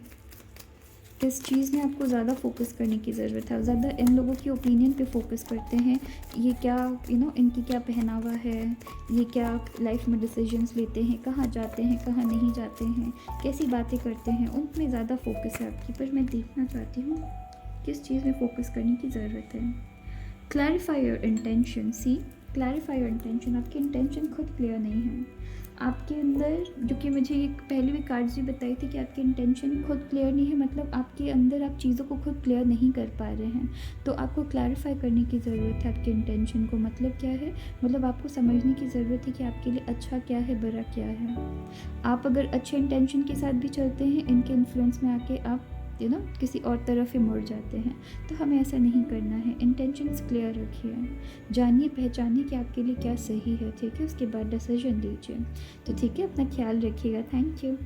किस चीज़ में आपको ज़्यादा फोकस करने की ज़रूरत है। आप ज़्यादा इन लोगों की ओपिनियन पे फोकस करते हैं, ये क्या इनकी क्या पहनावा है, ये क्या लाइफ में डिसीजंस लेते हैं, कहाँ जाते हैं, कहाँ नहीं जाते हैं, कैसी बातें करते हैं, उनमें ज़्यादा फोकस है आपकी। पर मैं देखना चाहती हूँ किस चीज़ में फोकस करने की ज़रूरत है। Clarify your intention. See, clarify your intention. आपकी इंटेंशन खुद क्लियर नहीं है आपके अंदर, जो कि मुझे ये पहले भी कार्ड्स भी बताई थी कि आपकी इंटेंशन खुद क्लियर नहीं है, मतलब आपके अंदर आप चीज़ों को खुद क्लियर नहीं कर पा रहे हैं। तो आपको क्लैरिफाई करने की ज़रूरत है आपके इंटेंशन को। मतलब क्या है, मतलब आपको समझने की ज़रूरत है कि आपके लिए अच्छा क्या है, बुरा क्या है। आप अगर अच्छे इंटेंशन के साथ भी चलते हैं, इनके इन्फ्लुएंस में आके आप किसी और तरफ ही मुड़ जाते हैं। तो हमें ऐसा नहीं करना है। इंटेंशंस क्लियर रखिए, जानिए पहचानिए कि आपके लिए क्या सही है, ठीक है। उसके बाद डिसीजन लीजिए। तो ठीक है, अपना ख्याल रखिएगा। Thank you.